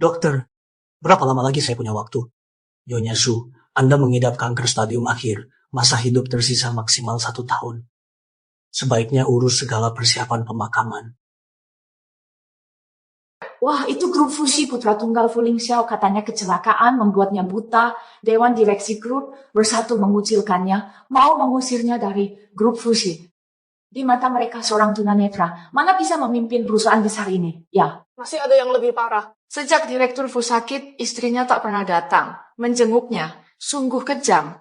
Dokter, berapa lama lagi saya punya waktu? Nyonya Su, Anda mengidap kanker stadium akhir. Masa hidup tersisa maksimal 1 tahun. Sebaiknya urus segala persiapan pemakaman. Wah, itu grup fusi Putra Tunggal Fuling Xiao katanya kecelakaan membuatnya buta. Dewan Direksi grup bersatu mengucilkannya, mau mengusirnya dari grup fusi. Di mata mereka seorang tunanetra, mana bisa memimpin perusahaan besar ini? Ya, Masih ada yang lebih parah. sejak Direktur Fus sakit, istrinya tak pernah datang. Menjenguknya, sungguh kejam.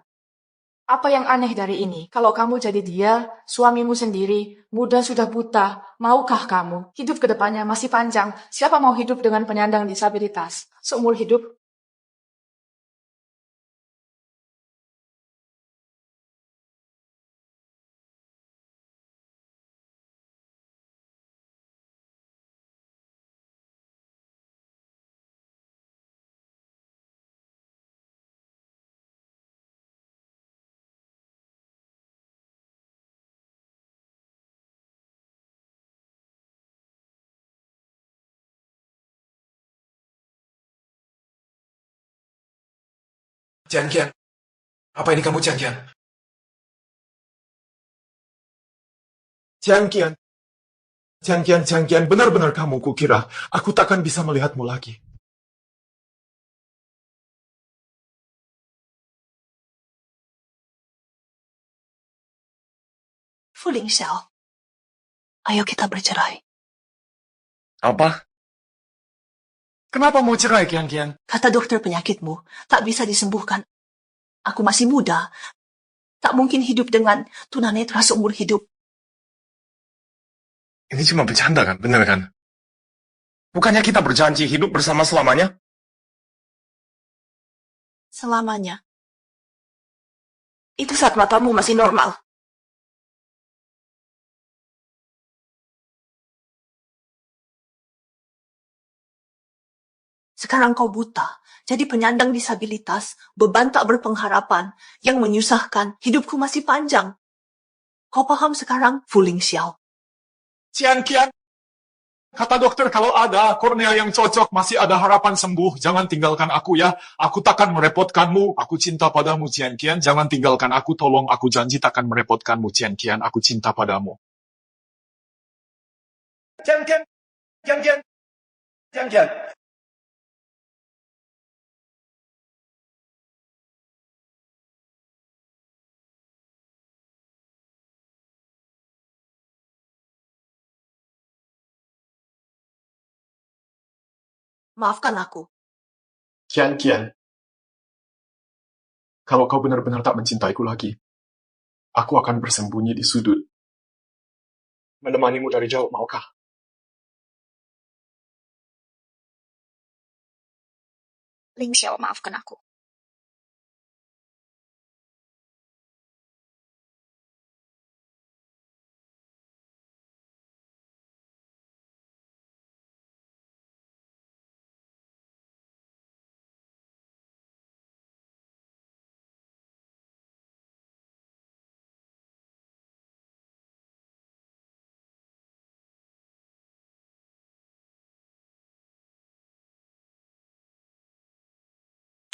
Apa yang aneh dari ini? Kalau kamu jadi dia, suamimu sendiri, muda sudah buta, maukah kamu? Hidup ke depannya masih panjang. Siapa mau hidup dengan penyandang disabilitas? Seumur hidup? Jian, apa ini kamu Jian? Jian, benar-benar kamu kukira aku takkan bisa melihatmu lagi. Fuling Xiao, ayo kita bercerai. Apa? Kenapa mau cerai, Kian? Kata dokter penyakitmu tak bisa disembuhkan. Aku masih muda, tak mungkin hidup dengan tunanetra seumur hidup. Ini cuma bercanda kan, bener kan? Bukannya kita berjanji hidup bersama selamanya? Selamanya. Itu saat matamu masih normal. Sekarang kau buta, jadi penyandang disabilitas, beban tak berpengharapan, yang menyusahkan, hidupku masih panjang. Kau paham sekarang, Fuling Xiao? Kian, kata dokter kalau ada kornea yang cocok, masih ada harapan sembuh. Jangan tinggalkan aku ya. Aku takkan merepotkanmu. Aku cinta padamu, Kian. Jangan tinggalkan aku, tolong. Aku janji takkan merepotkanmu, Kian. Aku cinta padamu. Kian. Maafkan aku. Kian. Kalau kau benar-benar tak mencintaiku lagi, aku akan bersembunyi di sudut. Menemanimu dari jauh, maukah? Ling Xiao, maafkan aku.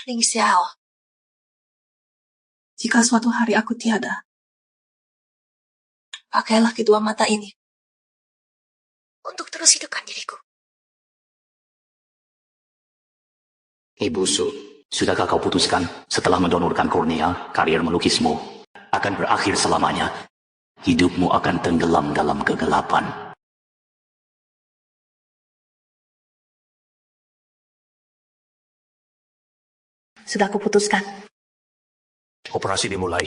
Ling Xiao, jika suatu hari aku tiada, pakailah kedua mata ini untuk terus hidupkan diriku. Ibu Su, sudahkah kau putuskan setelah mendonorkan kornea, karier melukismu akan berakhir selamanya? Hidupmu akan tenggelam dalam kegelapan. Sudah kuputuskan. Operasi dimulai.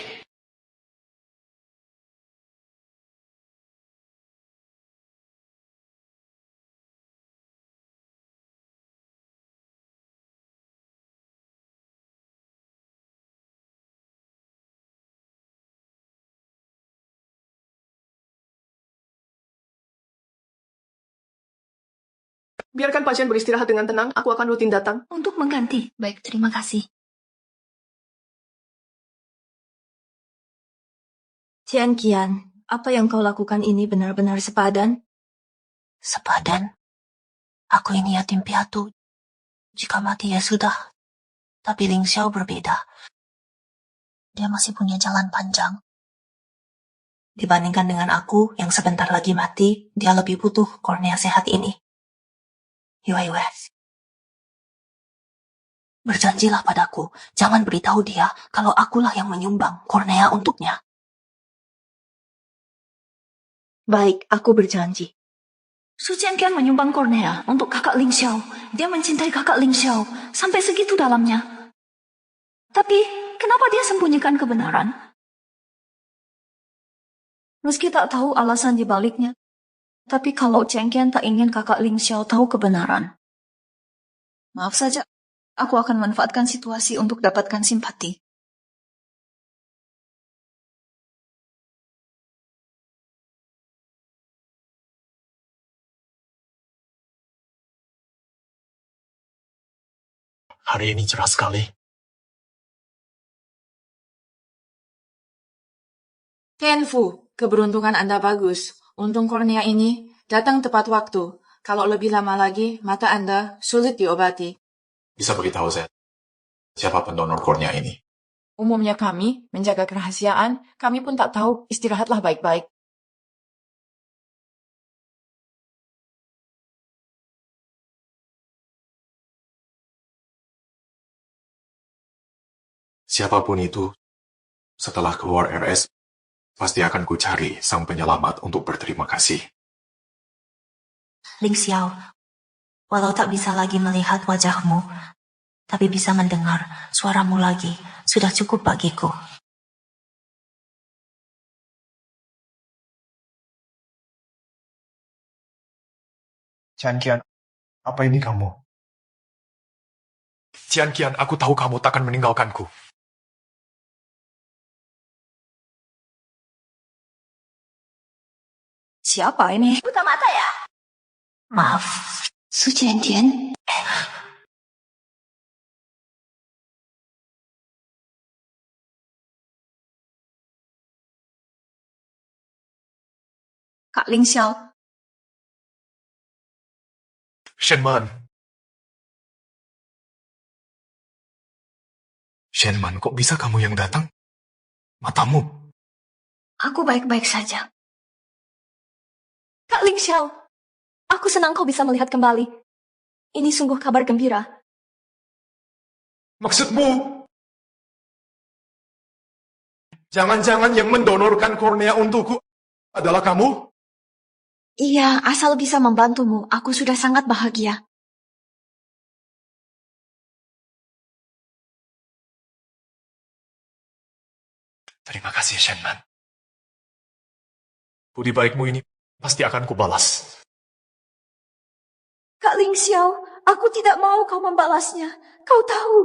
Biarkan pasien beristirahat dengan tenang, aku akan rutin datang. Untuk mengganti. Baik, terima kasih. Tian Qian, apa yang kau lakukan ini benar-benar sepadan? Sepadan? Aku ini yatim piatu. Jika mati ya sudah. Tapi Ling Xiao berbeda. Dia masih punya jalan panjang. Dibandingkan dengan aku yang sebentar lagi mati, dia lebih butuh kornea sehat ini. Yue, berjanjilah padaku, jangan beritahu dia kalau akulah yang menyumbang kornea untuknya. Baik, aku berjanji. Su Jianqian menyumbang kornea untuk kakak Ling Xiao. Dia mencintai kakak Ling Xiao sampai segitu dalamnya. Tapi, kenapa dia sembunyikan kebenaran? Meski tak tahu alasan dibaliknya, tapi kalau Jianqian tak ingin kakak Ling Xiao tahu kebenaran. Maaf saja, aku akan manfaatkan situasi untuk dapatkan simpati. Hari ini cerah sekali. Tianfu, keberuntungan Anda bagus. Untung kornea ini datang tepat waktu. Kalau lebih lama lagi, mata Anda sulit diobati. Bisa beritahu saya, siapa pendonor kornea ini? Umumnya kami menjaga kerahasiaan, kami pun tak tahu, istirahatlah baik-baik. Siapapun itu, setelah keluar RS, pasti akan ku cari sang penyelamat untuk berterima kasih. Ling Xiao, walau tak bisa lagi melihat wajahmu, tapi bisa mendengar suaramu lagi, sudah cukup bagiku. Jianqian, apa ini kamu? Jianqian, aku tahu kamu takkan meninggalkanku. Siapa ini? Buta mata ya? Maaf, Su Jianqian. Kak Ling Xiao. Shenman. Shenman, kok bisa kamu yang datang? Matamu. Aku baik-baik saja. Kak Ling Xiao, aku senang kau bisa melihat kembali. Ini sungguh kabar gembira. Maksudmu? Jangan-jangan yang mendonorkan kornea untukku adalah kamu? Iya, asal bisa membantumu, aku sudah sangat bahagia. Terima kasih, Shenman. Budi baikmu ini pasti akan kubalas. Kak Ling Xiao, aku tidak mau kau membalasnya. Kau tahu,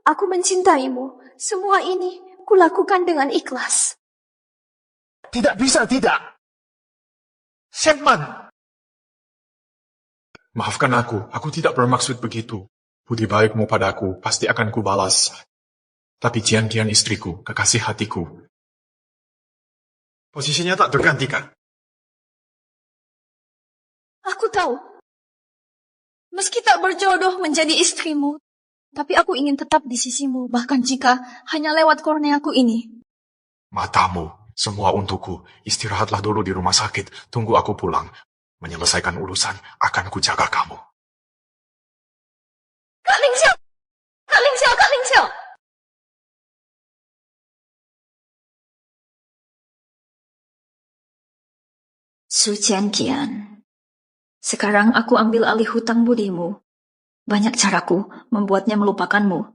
aku mencintaimu. Semua ini kulakukan dengan ikhlas. Tidak bisa, tidak. Shenman. Maafkan aku tidak bermaksud begitu. Budi baikmu padaku pasti akan kubalas. Tapi Jianqian istriku, kekasih hatiku. Posisinya tak tergantikan. Aku tahu. Meski tak berjodoh menjadi istrimu, tapi aku ingin tetap di sisimu, bahkan jika hanya lewat korneaku ini. Matamu, semua untukku. Istirahatlah dulu di rumah sakit. Tunggu aku pulang. Menyelesaikan urusan, akan kujaga kamu. Kak Ling Xiao! Kak Ling Xiao! Kak Ling Xiao! Su Jianqian. Sekarang aku ambil alih hutang budimu. Banyak caraku membuatnya melupakanmu.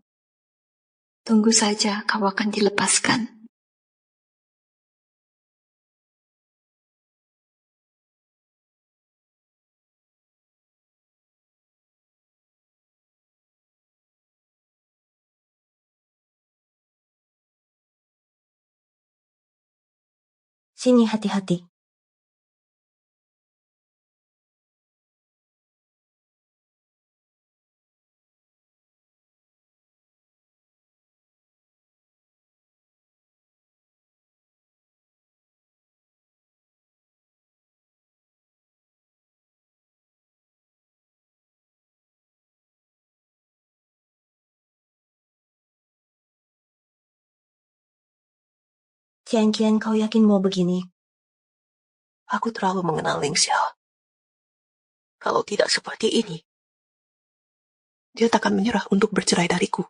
Tunggu saja kau akan dilepaskan. Sini hati-hati. Kian, kau yakin mau begini? Aku terlalu mengenal Ling Xiao. Kalau tidak seperti ini, dia takkan menyerah untuk bercerai dariku.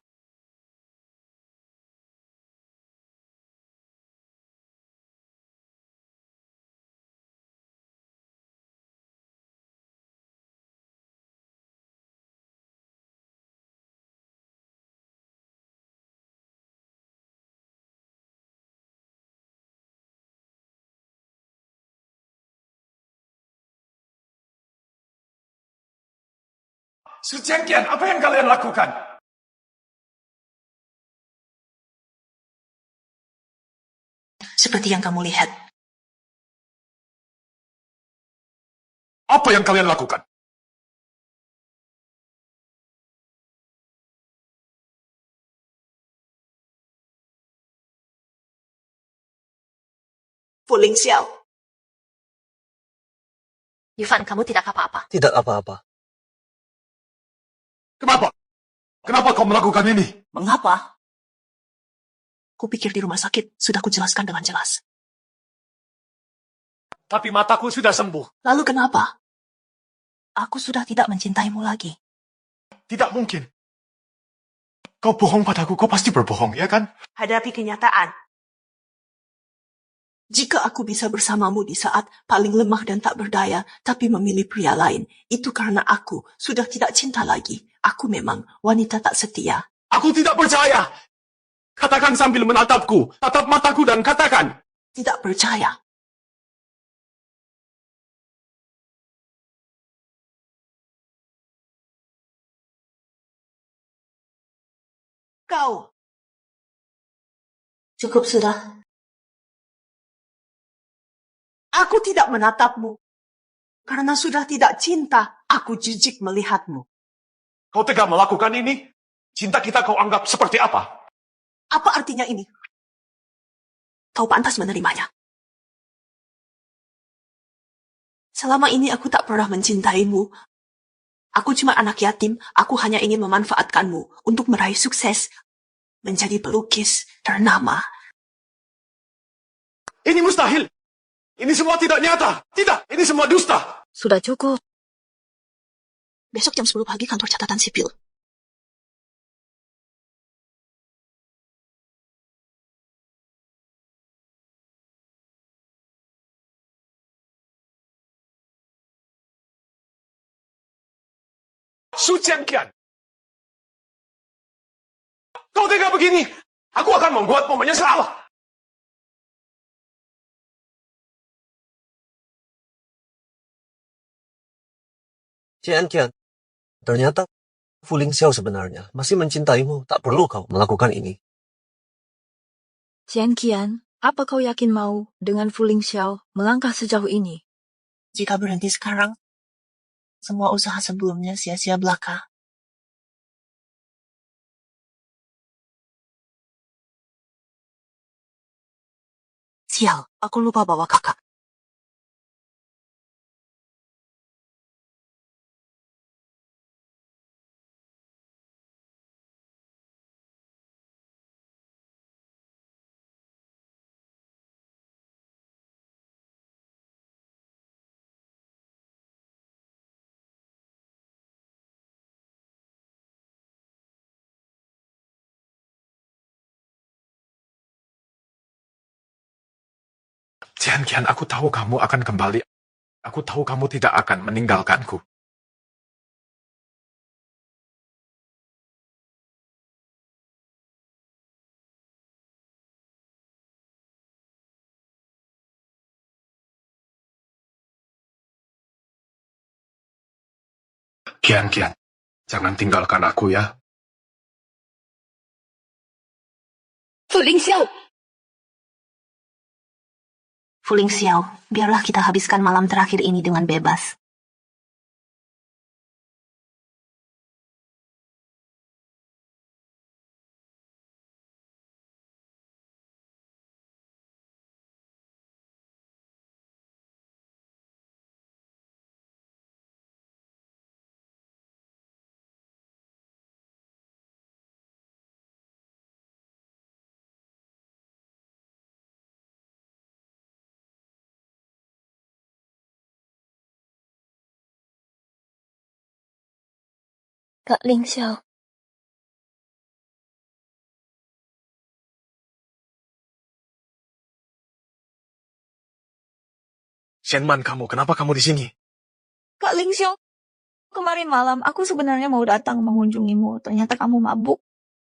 Su Jianqian, apa yang kalian lakukan? Seperti yang kamu lihat. Apa yang kalian lakukan? Fu Ling Xiao. Yuvan, kamu tidak apa-apa. Tidak apa-apa. Kenapa? Kenapa kau melakukan ini? Mengapa? Kupikir di rumah sakit sudah kujelaskan dengan jelas. Tapi mataku sudah sembuh. Lalu kenapa? Aku sudah tidak mencintaimu lagi. Tidak mungkin. Kau bohong padaku, kau pasti berbohong, ya kan? Hadapi kenyataan. Jika aku bisa bersamamu di saat paling lemah dan tak berdaya, tapi memilih pria lain, itu karena aku sudah tidak cinta lagi. Aku memang wanita tak setia. Aku tidak percaya. Katakan sambil menatapku. Tatap mataku dan katakan. Tidak percaya. Kau. Cukup sudah. Aku tidak menatapmu. Karena sudah tidak cinta, aku jijik melihatmu. Kau tega melakukan ini? Cinta kita kau anggap seperti apa? Apa artinya ini? Kau pantas menerimanya. Selama ini aku tak pernah mencintaimu. Aku cuma anak yatim, aku hanya ingin memanfaatkanmu untuk meraih sukses. Menjadi pelukis ternama. Ini mustahil. Ini semua tidak nyata. Tidak, ini semua dusta. Sudah cukup. Besok jam 10 pagi kantor catatan sipil. Su Jianqian. Kau tega begini? Aku akan membuatmu menyesal. Jian, ternyata Fu Ling Xiao sebenarnya masih mencintaimu. Tak perlu kau melakukan ini. Jianqian, apa kau yakin mau dengan Fu Ling Xiao melangkah sejauh ini? Jika berhenti sekarang, semua usaha sebelumnya sia-sia belaka. Sial, aku lupa bawa kakak. Jianqian, aku tahu kamu akan kembali. Aku tahu kamu tidak akan meninggalkanku. Jianqian, jangan tinggalkan aku ya. Fu Ling Xiao. Fu Ling Xiao, biarlah kita habiskan malam terakhir ini dengan bebas. Kak Ling Xiao. Shenman kamu, kenapa kamu di sini? Kak Ling Xiao, kemarin malam aku sebenarnya mau datang mengunjungimu. Ternyata kamu mabuk.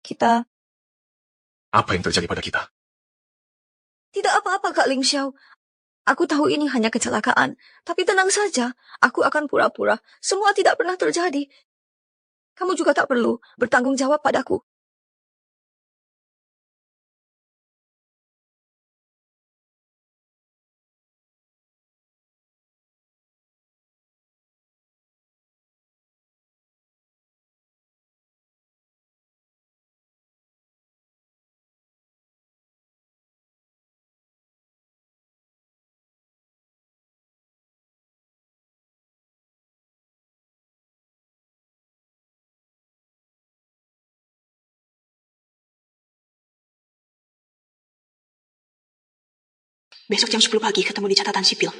Kita... Apa yang terjadi pada kita? Tidak apa-apa, Kak Ling Xiao. Aku tahu ini hanya kecelakaan. Tapi tenang saja, aku akan pura-pura. Semua tidak pernah terjadi. Kamu juga tak perlu bertanggung jawab padaku. Besok jam 10 pagi ketemu di catatan sipil.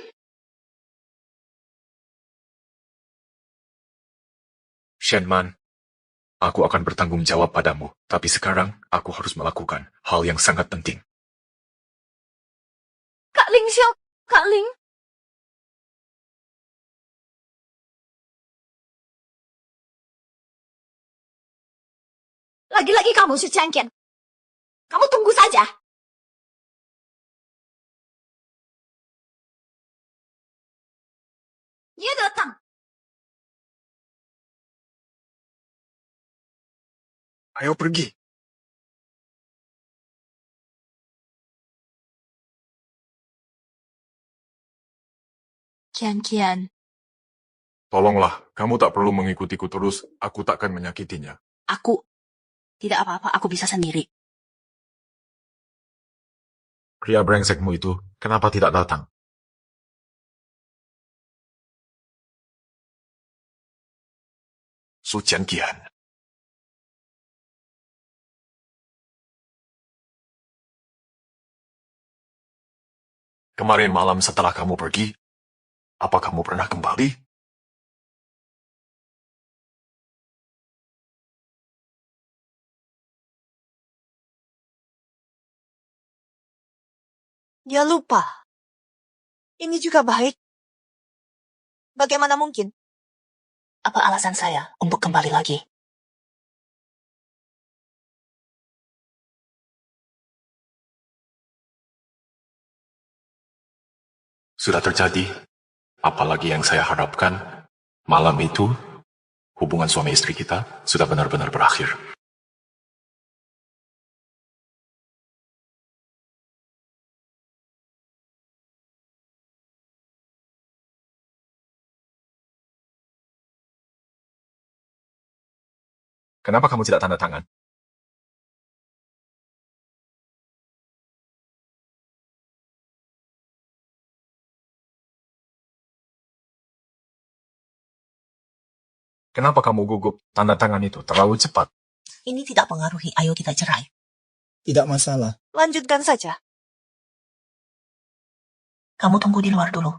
Shenman, aku akan bertanggung jawab padamu, tapi sekarang aku harus melakukan hal yang sangat penting. Kak Ling Xiao, Kak Ling. Lagi-lagi kamu, Su Changqian. Kamu tunggu saja. Dia datang. Ayo pergi. Kian. Tolonglah, kamu tak perlu mengikutiku terus, aku takkan menyakitinya. Aku. Tidak apa-apa, aku bisa sendiri. Pria brengsekmu itu, kenapa tidak datang? Su Changqian. Kemarin malam setelah kamu pergi, apa kamu pernah kembali? Dia lupa. Ini juga baik. Bagaimana mungkin? Apa alasan saya untuk kembali lagi? Sudah terjadi, apalagi yang saya harapkan, malam itu, hubungan suami istri kita sudah benar-benar berakhir. Kenapa kamu tidak tanda tangan? Kenapa kamu gugup? Tanda tangan itu terlalu cepat. Ini tidak pengaruhi, ayo kita cerai. Tidak masalah. Lanjutkan saja. Kamu tunggu di luar dulu.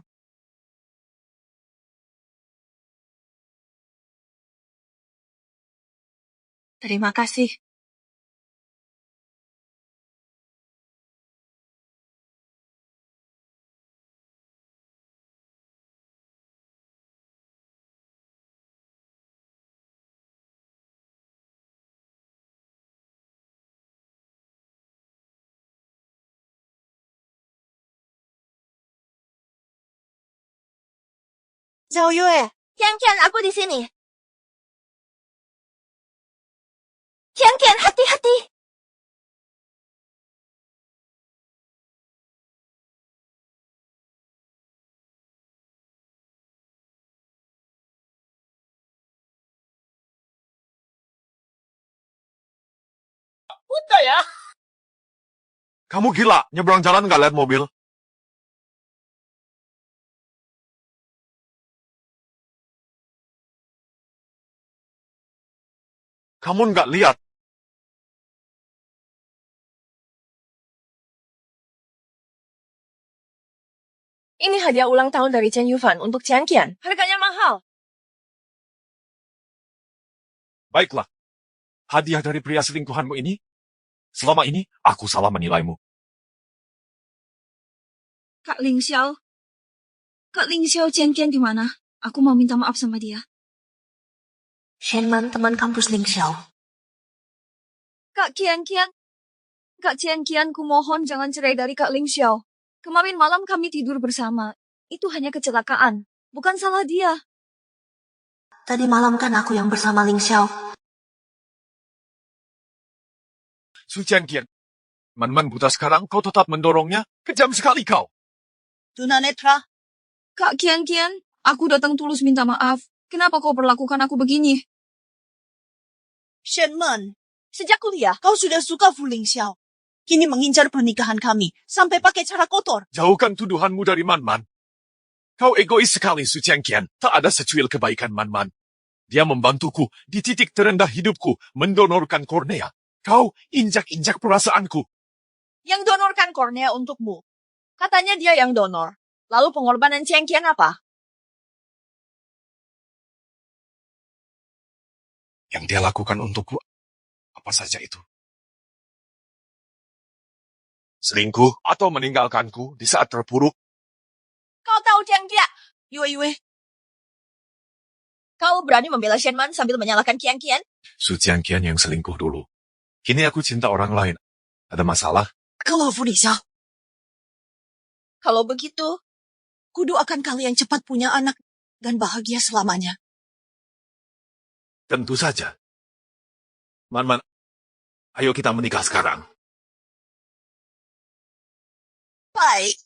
Terima kasih. Zhao Yue, Kian, aku di sini. Kian, hati-hati. Udah ya. Kamu gila, nyebrang jalan nggak lihat mobil? Kamu nggak lihat? Ini hadiah ulang tahun dari Chen Yufan untuk Changqian. Harganya mahal. Baiklah, hadiah dari pria selingkuhanmu ini, selama ini aku salah menilaimu. Kak Ling Xiao. Kak Ling Xiao Jian Qian di mana? Aku mau minta maaf sama dia. Shenman, teman kampus Ling Xiao. Kak Qian Qian. Kak Jian Qian, kumohon jangan cerai dari Kak Ling Xiao. Kemarin malam kami tidur bersama. Itu hanya kecelakaan. Bukan salah dia. Tadi malam kan aku yang bersama Ling Xiao. Su Jianqian, Man-man buta sekarang kau tetap mendorongnya? Kejam sekali kau. Tunanetra, Kak Qian Qian, aku datang tulus minta maaf. Kenapa kau perlakukan aku begini? Shenman, sejak kuliah kau sudah suka Fu Lingxiao. Kini mengincar pernikahan kami sampai pakai cara kotor. Jauhkan tuduhanmu dari Man-man. Kau egois sekali, Su Jianqian. Tak ada secuil kebaikan Man-man. Dia membantuku di titik terendah hidupku mendonorkan kornea. Kau injak-injak perasaanku. Yang donorkan kornea untukmu. Katanya dia yang donor. Lalu pengorbanan Cengkian apa? Yang dia lakukan untukku, apa saja itu? Selingkuh atau meninggalkanku di saat terpuruk? Kau tahu Cengkia? Yue. Kau berani membela Shenman sambil menyalahkan Qian? Su Jianqian yang selingkuh dulu. Kini aku cinta orang lain. Ada masalah? Kalau Fu Lingxiao. Kalau begitu, kudu akan kalian cepat punya anak dan bahagia selamanya. Tentu saja. Man-man, ayo kita menikah sekarang. Baik.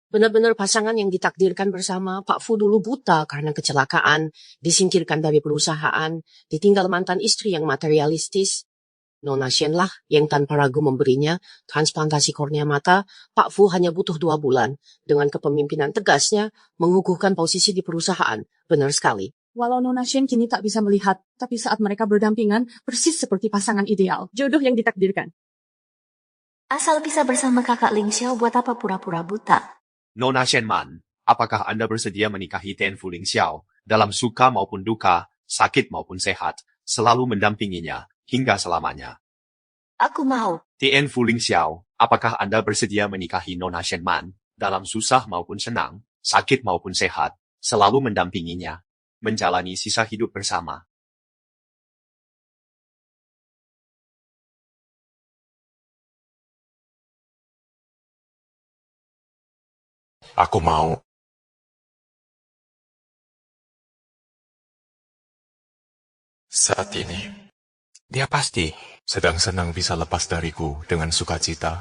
Benar-benar pasangan yang ditakdirkan bersama. Pak Fu dulu buta karena kecelakaan, disingkirkan dari perusahaan, ditinggal mantan istri yang materialistis. Nona Shen lah yang tanpa ragu memberinya transplantasi kornea mata. Pak Fu hanya butuh 2 bulan. Dengan kepemimpinan tegasnya, mengukuhkan posisi di perusahaan. Benar sekali. Walau Nona Shen kini tak bisa melihat, tapi saat mereka berdampingan, persis seperti pasangan ideal. Jodoh yang ditakdirkan. Asal bisa bersama kakak Ling Xiao, buat apa pura-pura buta? Nona Shenman, apakah Anda bersedia menikahi Ten Fu Lingxiao dalam suka maupun duka, sakit maupun sehat, selalu mendampinginya hingga selamanya? Aku mau. Ten Fu Lingxiao, apakah Anda bersedia menikahi Nona Shenman dalam susah maupun senang, sakit maupun sehat, selalu mendampinginya, menjalani sisa hidup bersama? Aku mau. Saat ini, dia pasti sedang senang bisa lepas dariku dengan sukacita.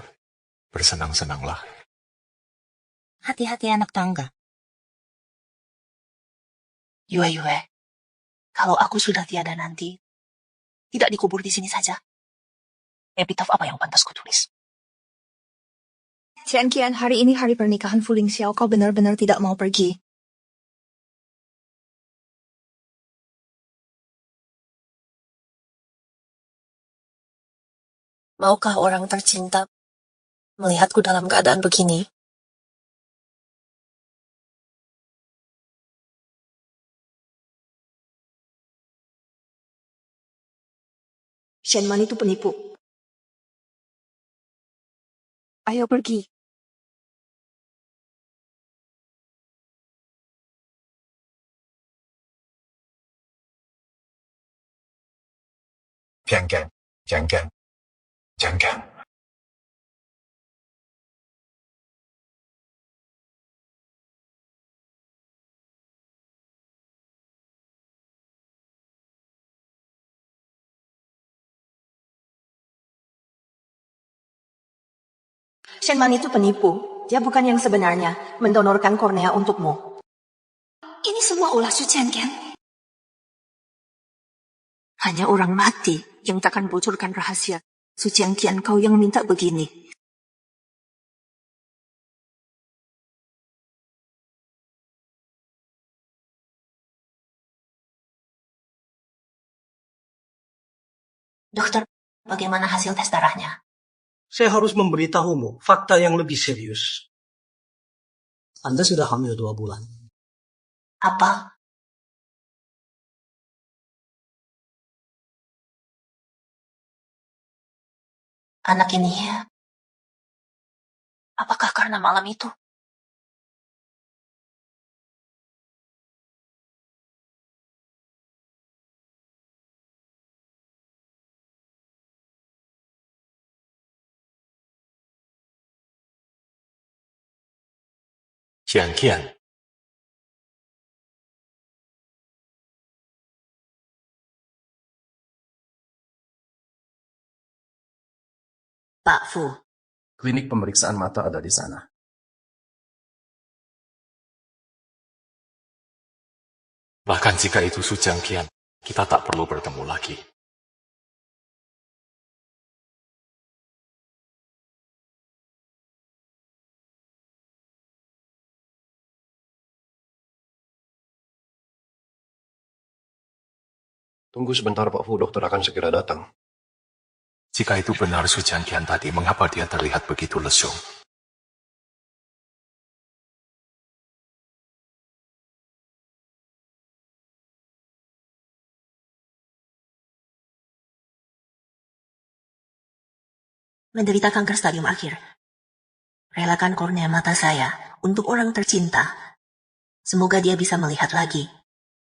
Bersenang-senanglah. Hati-hati anak tangga. Yue, kalau aku sudah tiada nanti, tidak dikubur di sini saja. Epitaf apa yang pantas kutulis? Qian, hari ini hari pernikahan Fu Lingxiao, kau benar-benar tidak mau pergi. Maukah orang tercinta melihatku dalam keadaan begini? Shenman itu penipu. Ayo pergi. Jianqian. Shenman itu penipu. Dia bukan yang sebenarnya mendonorkan kornea untukmu. Ini semua ulah Su Jianqian. Hanya orang mati yang takkan bocorkan rahasia. Su Jianqian, kau yang minta begini. Dokter, bagaimana hasil tes darahnya? Saya harus memberitahumu fakta yang lebih serius. Anda sudah hamil 2 bulan. Apa? Anak ini, apakah karena malam itu? Kian. Pak Fu, Klinik pemeriksaan mata ada di sana. Bahkan jika itu Su Jiangqian, kita tak perlu bertemu lagi. Tunggu sebentar Pak Fu, dokter akan segera datang. Jika itu benar Su Jiangqian tadi, mengapa dia terlihat begitu lesu? menderita kanker stadium akhir. Relakan kornea mata saya untuk orang tercinta. Semoga dia bisa melihat lagi.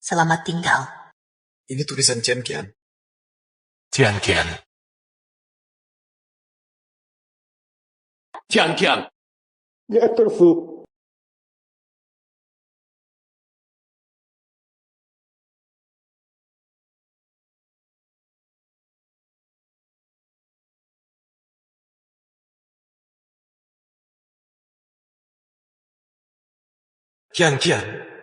Selamat tinggal. Ini tulisan Jiangqian. Jiangqian. Jiangqian. Direktur Fu. Jiangqian.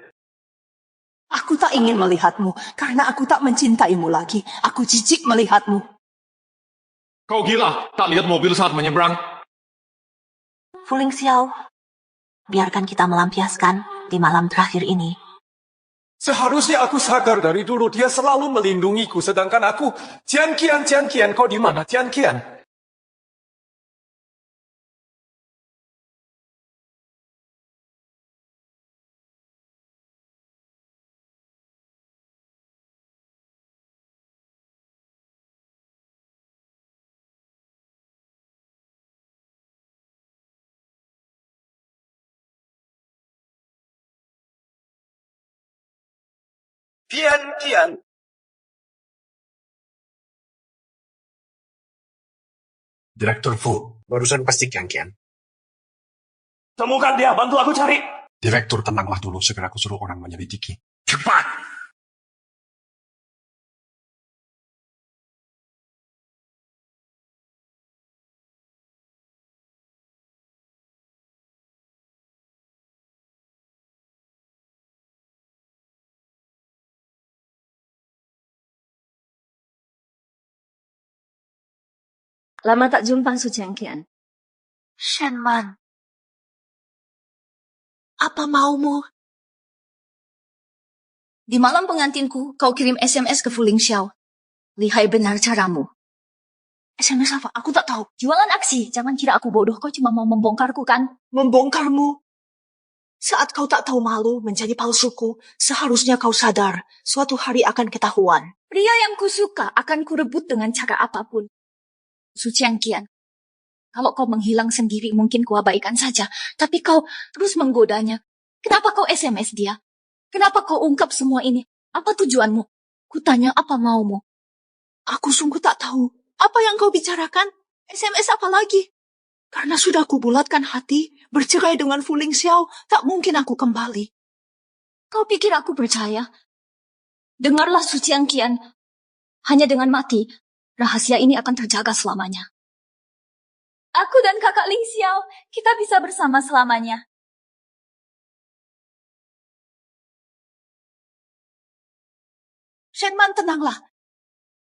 Aku tak ingin melihatmu, karena aku tak mencintaimu lagi. Aku jijik melihatmu. Kau gila, tak lihat mobil saat menyeberang. Fu Lingxiao, biarkan kita melampiaskan di malam terakhir ini. Seharusnya aku sadar dari dulu dia selalu melindungiku, sedangkan aku, Jiangqian, kau di mana, Jiangqian? Jiangqian. Direktur Fu, barusan pasti Jiangqian. Temukan dia, bantu aku cari. Direktur, tenanglah dulu, segera aku suruh orang menyelidiki. Cepat! Lama tak jumpa Su Jiangqian. Shenman, apa maumu? Di malam pengantinku, kau kirim SMS ke Fu Lingxiao. Lihai benar caramu. SMS apa? Aku tak tahu. Jualan aksi, jangan kira aku bodoh, kau cuma mau membongkarku kan? Membongkarmu. Saat kau tak tahu malu menjadi palsuku, seharusnya kau sadar suatu hari akan ketahuan. Pria yang kusuka akan kurebut dengan cara apapun. Su Jiangqian, kalau kau menghilang sendiri mungkin kuabaikan saja, tapi kau terus menggodanya. Kenapa kau SMS dia? Kenapa kau ungkap semua ini? Apa tujuanmu? Kutanya apa maumu? Aku sungguh tak tahu. Apa yang kau bicarakan? SMS apa lagi? Karena sudah kubulatkan hati, bercerai dengan Fu Lingxiao, tak mungkin aku kembali. Kau pikir aku percaya? Dengarlah Su Jiangqian. Hanya dengan mati, rahasia ini akan terjaga selamanya. Aku dan kakak Lingxiao, kita bisa bersama selamanya. Shenman, tenanglah.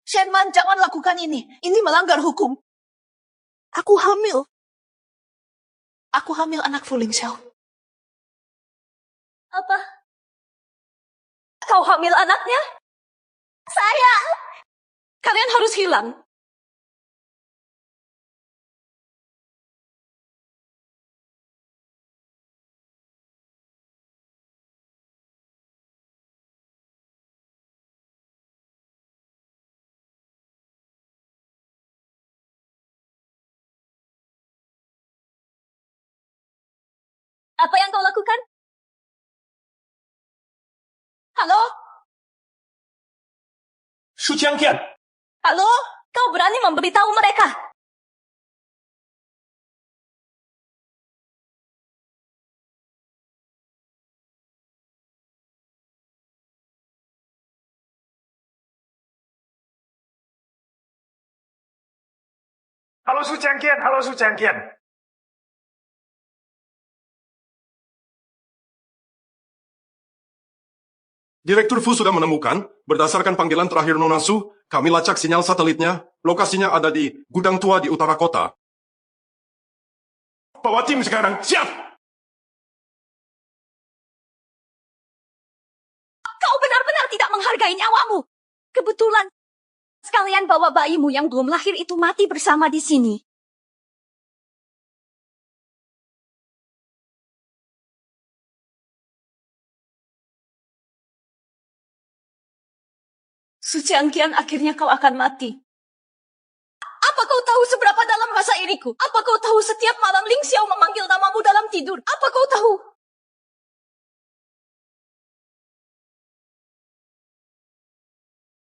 Shenman, jangan lakukan ini. Ini melanggar hukum. Aku hamil. Aku hamil anak Fu Lingxiao. Apa? Kau hamil anaknya? Saya! Kalian harus hilang. Apa yang kau lakukan? Halo? Shu Qiangqian, Halo? Kau berani memberitahu mereka? halo Shu Qiangqian, halo Shu Qiangqian. Direktur Fu sudah menemukan, berdasarkan panggilan terakhir Nona Su, kami lacak sinyal satelitnya, lokasinya ada di gudang tua di utara kota. Bawa tim sekarang, siap! Kau benar-benar tidak menghargai nyawamu. Kebetulan sekalian bawa bayimu yang belum lahir itu mati bersama di sini. Su Qiangqian, akhirnya kau akan mati. Apa kau tahu seberapa dalam rasa iriku? Apa kau tahu setiap malam Ling Xiao memanggil namamu dalam tidur? Apa kau tahu?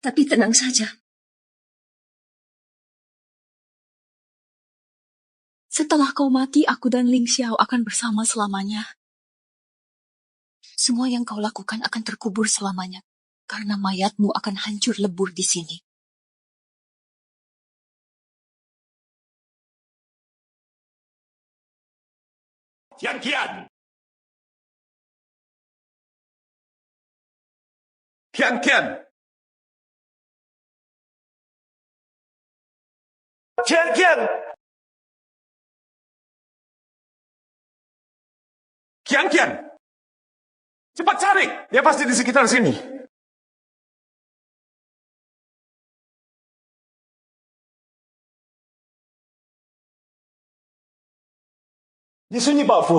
Tapi tenang saja. Setelah kau mati, aku dan Ling Xiao akan bersama selamanya. Semua yang kau lakukan akan terkubur selamanya. Karena mayatmu akan hancur lebur di sini. Qiangqian! Qiangqian! Qiangqian! Qiangqian! Cepat cari! Dia pasti di sekitar sini. Di sini, Pak Fu.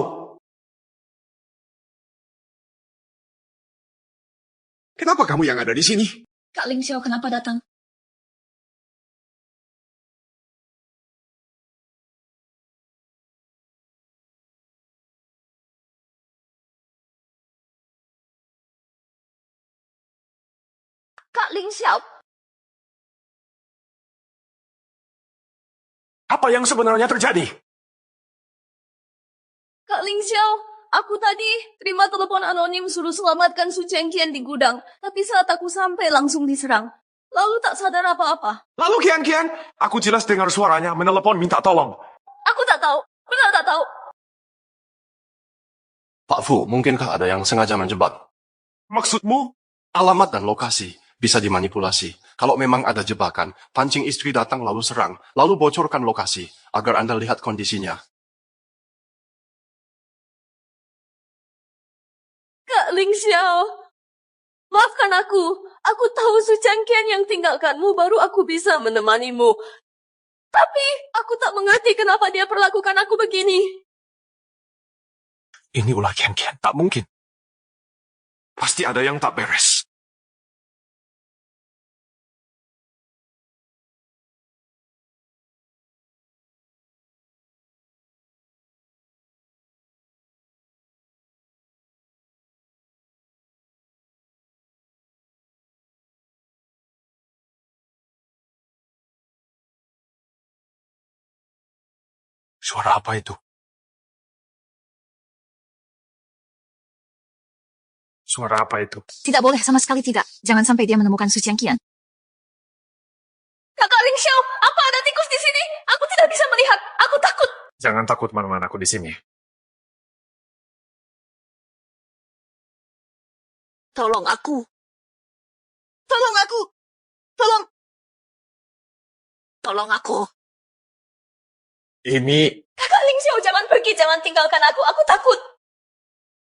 Kenapa kamu yang ada di sini? Kak Ling Xiao kenapa datang? Kak Ling Xiao, Apa yang sebenarnya terjadi? Kak Ling Xiao, aku tadi terima telepon anonim suruh selamatkan Su Qiangqian di gudang. Tapi saat aku sampai langsung diserang. Lalu tak sadar apa-apa. Lalu Qiangqian, aku jelas dengar suaranya menelepon minta tolong. Aku tak tahu, benar tak tahu. Pak Fu, mungkinkah ada yang sengaja menjebak? Maksudmu? Alamat dan lokasi bisa dimanipulasi. Kalau memang ada jebakan, pancing istri datang lalu serang, lalu bocorkan lokasi, agar Anda lihat kondisinya. Kak Ling Xiao, maafkan aku. Aku tahu Su Qiangqian yang tinggalkanmu baru aku bisa menemanimu. Tapi aku tak mengerti kenapa dia perlakukan aku begini. Ini ulah Qiangqian, tak mungkin. Pasti ada yang tak beres. Suara apa itu? Suara apa itu? Tidak boleh, sama sekali tidak. Jangan sampai dia menemukan Su Qiangqian. Kakak Ling Xiao, apa ada tikus di sini? Aku tidak bisa melihat. Aku takut. Jangan takut, mana-mana aku di sini. Tolong aku. Tolong aku. Tolong. Tolong aku. Ini... Kakak Ling Xiao, jangan pergi, jangan tinggalkan aku. Aku takut.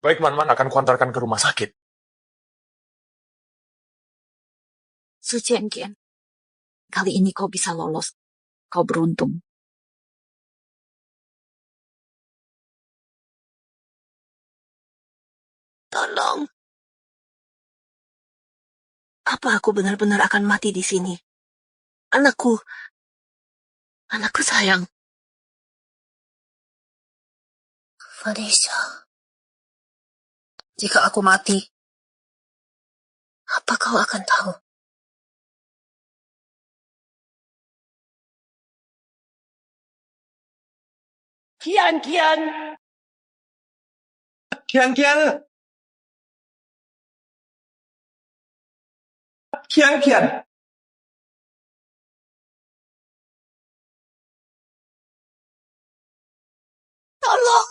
Baik, Man-Man akan kuantarkan ke rumah sakit. Su Qiangqian, kali ini kau bisa lolos. Kau beruntung. Tolong. Apa aku benar-benar akan mati di sini? Anakku. Anakku sayang. Felicia, Jika aku mati, apa kau akan tahu? Kian. Tolong!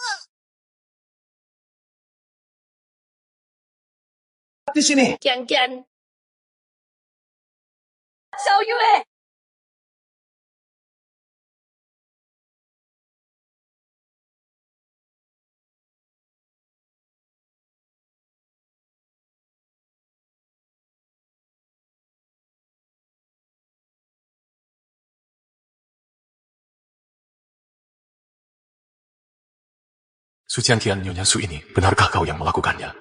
Di sini. Kian. Xiao Yue! Su Qianqian, Nyonya Su ini, benarkah kau yang melakukannya?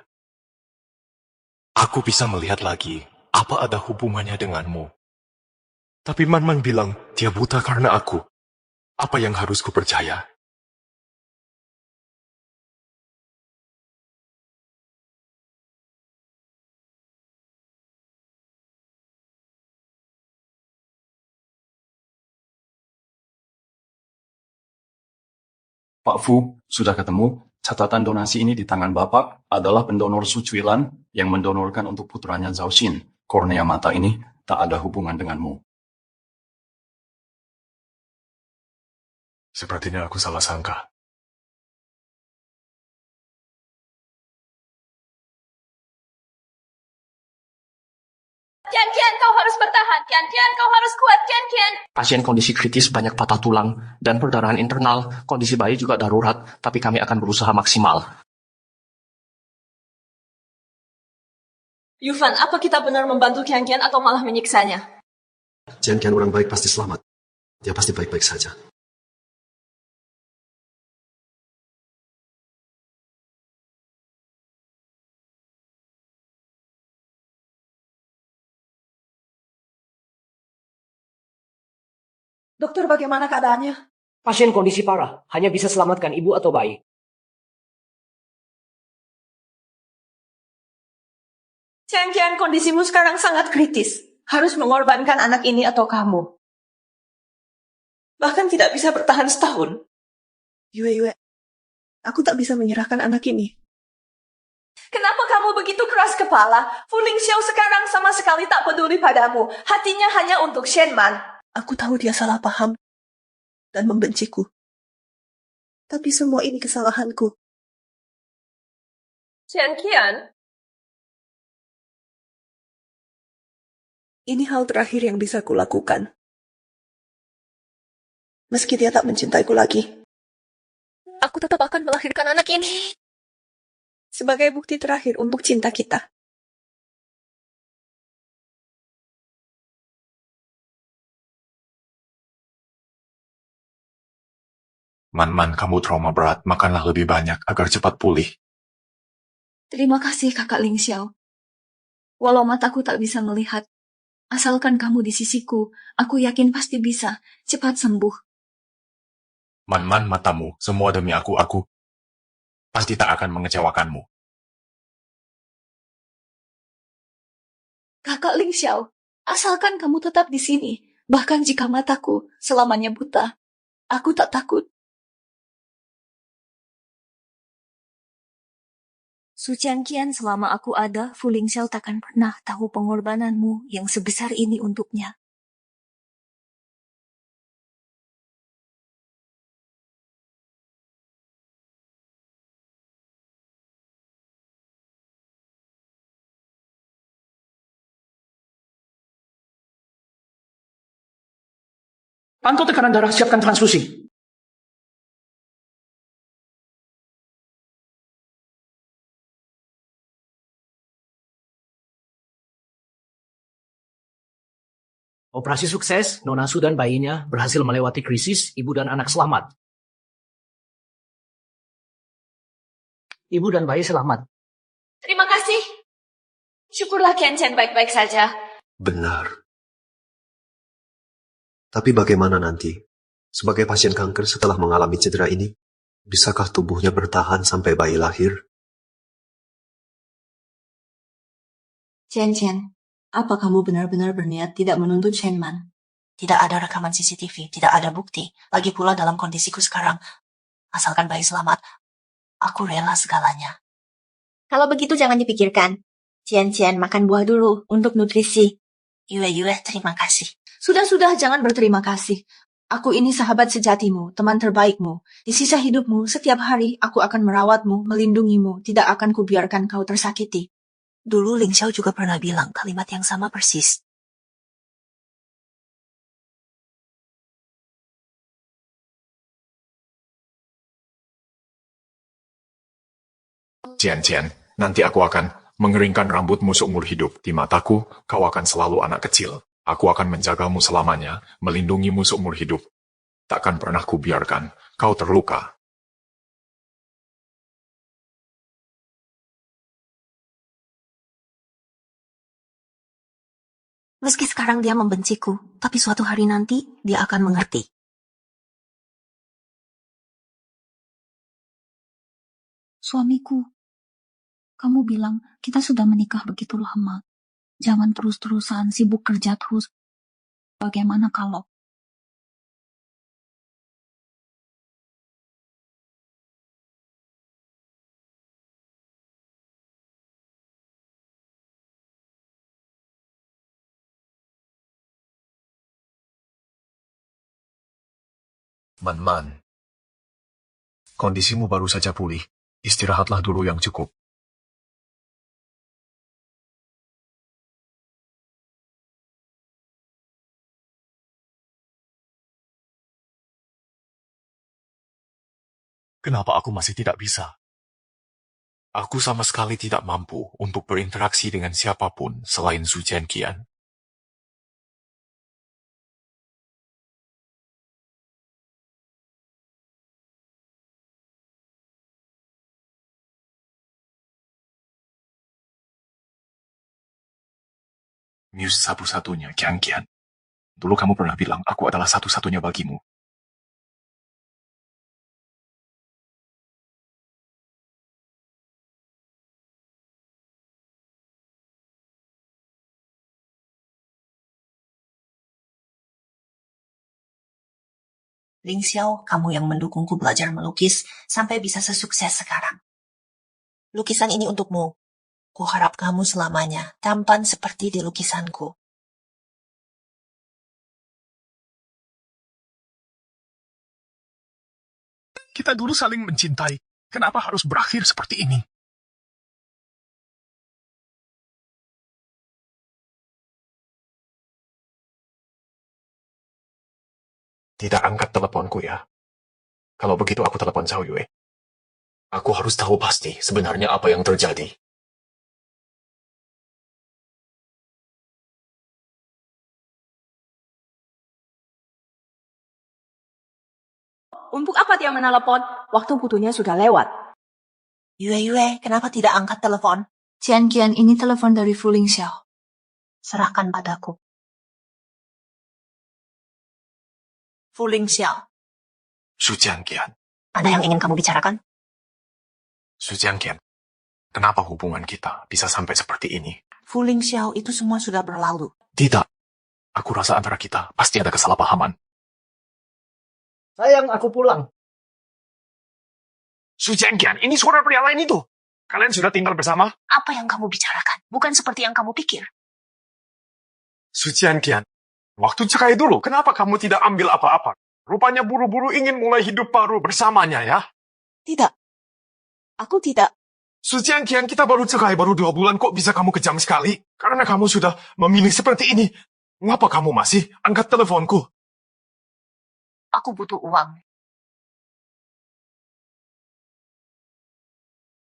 Aku bisa melihat lagi, apa ada hubungannya denganmu. Tapi Man bilang, dia buta karena aku. Apa yang harus kupercaya? Pak Fu, sudah ketemu? Catatan donasi ini di tangan Bapak adalah pendonor Su Cuilan yang mendonorkan untuk putranya Zhao Xin. Kornea mata ini tak ada hubungan denganmu. Sepertinya aku salah sangka. Kian, kau harus bertahan. Kian, kau harus kuat. Kian. Pasien kondisi kritis banyak patah tulang dan perdarahan internal. Kondisi bayi juga darurat, tapi kami akan berusaha maksimal. Yufan, apa kita benar membantu Kian atau malah menyiksanya? Kian orang baik pasti selamat. Dia pasti baik-baik saja. Dokter, bagaimana keadaannya? Pasien kondisi parah, hanya bisa selamatkan ibu atau bayi. Kian, kondisimu sekarang sangat kritis. Harus mengorbankan anak ini atau kamu. Bahkan tidak bisa bertahan setahun. Yue, aku tak bisa menyerahkan anak ini. Kenapa kamu begitu keras kepala? Fu Lingxiao sekarang sama sekali tak peduli padamu. Hatinya hanya untuk Shenman. Aku tahu dia salah paham dan membenciku. Tapi semua ini kesalahanku. Kian. Ini hal terakhir yang bisa kulakukan. Meski dia tak mencintaiku lagi. Aku tetap akan melahirkan anak ini. Sebagai bukti terakhir untuk cinta kita. Man, kamu trauma berat, makanlah lebih banyak agar cepat pulih. Terima kasih, Kakak Lingxiao. Walau mataku tak bisa melihat, asalkan kamu di sisiku, aku yakin pasti bisa cepat sembuh. Man, matamu, semua demi aku pasti tak akan mengecewakanmu. Kakak Lingxiao, asalkan kamu tetap di sini, bahkan jika mataku selamanya buta, aku tak takut. Su Qianqian, selama aku ada, Fu Lingxiao takkan pernah tahu pengorbananmu yang sebesar ini untuknya. Pantau tekanan darah, siapkan transfusi. Operasi sukses, Nona Su dan bayinya berhasil melewati krisis, ibu dan anak selamat. Ibu dan bayi selamat. Terima kasih. Syukurlah Kian baik-baik saja. Benar. Tapi bagaimana nanti? Sebagai pasien kanker setelah mengalami cedera ini, bisakah tubuhnya bertahan sampai bayi lahir? Cian, apa kamu benar-benar berniat tidak menuntut Shenman? Tidak ada rekaman CCTV, tidak ada bukti. Lagi pula dalam kondisiku sekarang, asalkan bayi selamat, aku rela segalanya. Kalau begitu jangan dipikirkan. Cian, makan buah dulu untuk nutrisi. Yue, terima kasih. Sudah, jangan berterima kasih. Aku ini sahabat sejatimu, teman terbaikmu. Di sisa hidupmu, setiap hari aku akan merawatmu, melindungimu. Tidak akan kubiarkan kau tersakiti. Dulu Ling Xiao juga pernah bilang kalimat yang sama persis. Cian, nanti aku akan mengeringkan rambutmu seumur hidup. Di mataku, kau akan selalu anak kecil. Aku akan menjagamu selamanya, melindungimu seumur hidup. Takkan pernah kubiarkan kau terluka. Meski sekarang dia membenciku, tapi suatu hari nanti dia akan mengerti. Suamiku, kamu bilang kita sudah menikah begitu lama. Jangan terus-terusan sibuk kerja terus. Bagaimana kalau... Man, kondisimu baru saja pulih. Istirahatlah dulu yang cukup. Kenapa aku masih tidak bisa? Aku sama sekali tidak mampu untuk berinteraksi dengan siapapun selain Su Jianqian. Muse satu-satunya, Jianqian. Dulu kamu pernah bilang aku adalah satu-satunya bagimu. Ling Xiao, kamu yang mendukungku belajar melukis sampai bisa sesukses sekarang. Lukisan ini untukmu. Kuharap kamu selamanya tampan seperti di lukisanku. Kita dulu saling mencintai. Kenapa harus berakhir seperti ini? Tidak angkat teleponku ya. Kalau begitu aku telepon Zhao Yue. Aku harus tahu pasti sebenarnya apa yang terjadi. Untuk apa dia menelepon? Waktu butuhnya sudah lewat. Yue, kenapa tidak angkat telepon? Jianqian, ini telepon dari Fu Ling Xiao. Serahkan padaku. Fu Ling Xiao. Su Jianqian. Ada yang ingin kamu bicarakan? Su Jianqian, kenapa hubungan kita bisa sampai seperti ini? Fu Ling Xiao, itu semua sudah berlalu. Tidak. Aku rasa antara kita pasti ada kesalahpahaman. Sayang, aku pulang. Su Jianqian, ini suara pria lain itu. Kalian sudah tinggal bersama? Apa yang kamu bicarakan? Bukan seperti yang kamu pikir. Su Jianqian, waktu cerai dulu, kenapa kamu tidak ambil apa-apa? Rupanya buru-buru ingin mulai hidup baru bersamanya ya? Tidak. Aku tidak. Su Jianqian, kita baru cerai baru 2 bulan, kok bisa kamu kejam sekali? Karena kamu sudah memilih seperti ini. Mengapa kamu masih angkat teleponku? Aku butuh uang.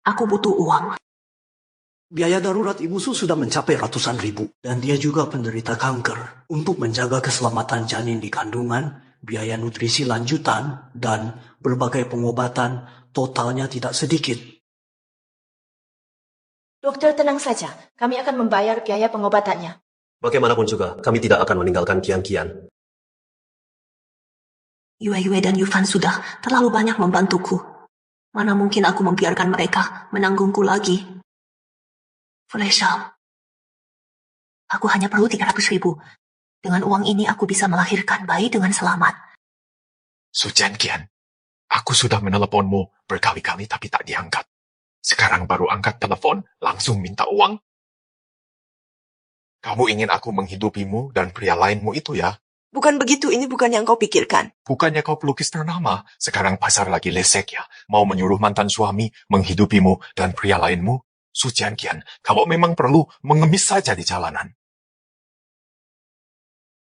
Aku butuh uang. Biaya darurat Ibu Su sudah mencapai ratusan ribu. Dan dia juga penderita kanker. Untuk menjaga keselamatan janin di kandungan, biaya nutrisi lanjutan, dan berbagai pengobatan, totalnya tidak sedikit. Dokter, tenang saja. Kami akan membayar biaya pengobatannya. Bagaimanapun juga, kami tidak akan meninggalkan Kian. Yue dan Yufan sudah terlalu banyak membantuku. Mana mungkin aku membiarkan mereka menanggungku lagi. Fu Lei Xiao, Aku hanya perlu 300.000. Dengan uang ini aku bisa melahirkan bayi dengan selamat. Su Jianqian, aku sudah meneleponmu berkali-kali tapi tak diangkat. Sekarang baru angkat telepon, langsung minta uang. Kamu ingin aku menghidupimu dan pria lainmu itu ya? Bukan begitu, ini bukan yang kau pikirkan. Bukannya kau pelukis ternama, sekarang pasar lagi lesek ya. Mau menyuruh mantan suami menghidupimu dan pria lainmu? Su Jianqian, kalau memang perlu, mengemis saja di jalanan.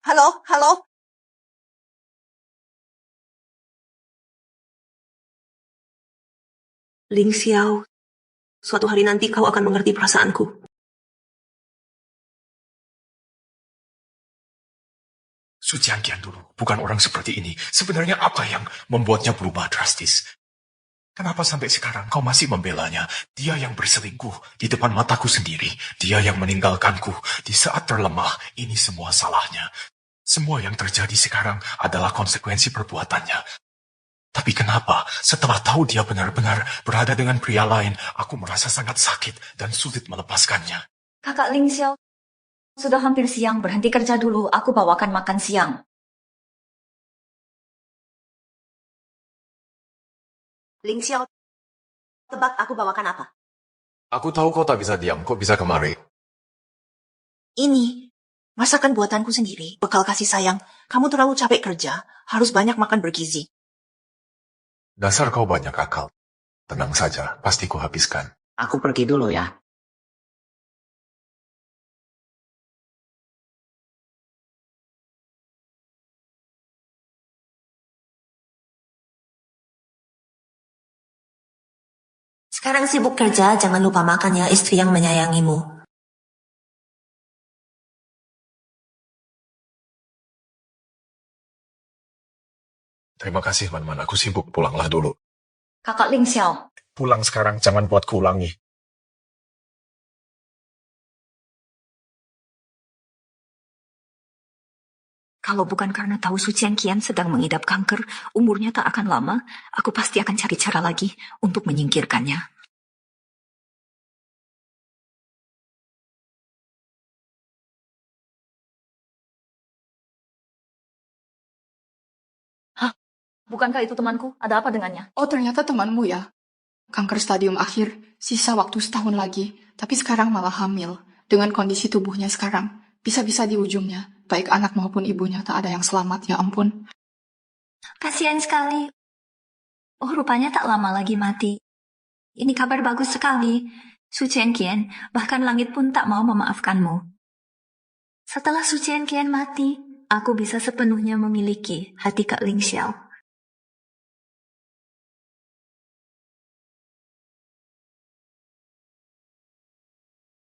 Halo, halo. Ling Xiao, suatu hari nanti kau akan mengerti perasaanku. Su Jianqian dulu, bukan orang seperti ini. Sebenarnya apa yang membuatnya berubah drastis? Kenapa sampai sekarang kau masih membelanya? Dia yang berselingkuh di depan mataku sendiri. Dia yang meninggalkanku di saat terlemah. Ini semua salahnya. Semua yang terjadi sekarang adalah konsekuensi perbuatannya. Tapi kenapa setelah tahu dia benar-benar berada dengan pria lain, aku merasa sangat sakit dan sulit melepaskannya. Kakak Ling Xiao, sudah hampir siang, berhenti kerja dulu. Aku bawakan makan siang. Ling Xiao, tebak aku bawakan apa? Aku tahu kau tak bisa diam, kau bisa kemari. Ini, masakan buatanku sendiri, bekal kasih sayang. Kamu terlalu capek kerja, harus banyak makan bergizi. Dasar kau banyak akal. Tenang saja, pasti ku habiskan. Aku pergi dulu ya. Sekarang sibuk kerja, jangan lupa makan ya, istri yang menyayangimu. Terima kasih, Man-Man. Aku sibuk, pulanglah dulu. Kakak Ling Xiao, Pulang sekarang, jangan buatku ulangi. kalau bukan karena tahu Su Jianqian sedang mengidap kanker, umurnya tak akan lama, aku pasti akan cari cara lagi untuk menyingkirkannya. Hah? Bukankah itu temanku? Ada apa dengannya? Oh, ternyata temanmu ya. Kanker stadium akhir, sisa waktu setahun lagi, tapi sekarang malah hamil. Dengan kondisi tubuhnya sekarang, bisa-bisa di ujungnya, baik anak maupun ibunya tak ada yang selamat, ya ampun. Kasihan sekali. Oh, rupanya tak lama lagi mati. Ini kabar bagus sekali. Su Jianqian, bahkan langit pun tak mau memaafkanmu. Setelah Su Jianqian mati, aku bisa sepenuhnya memiliki hati Kak Ling Xiao.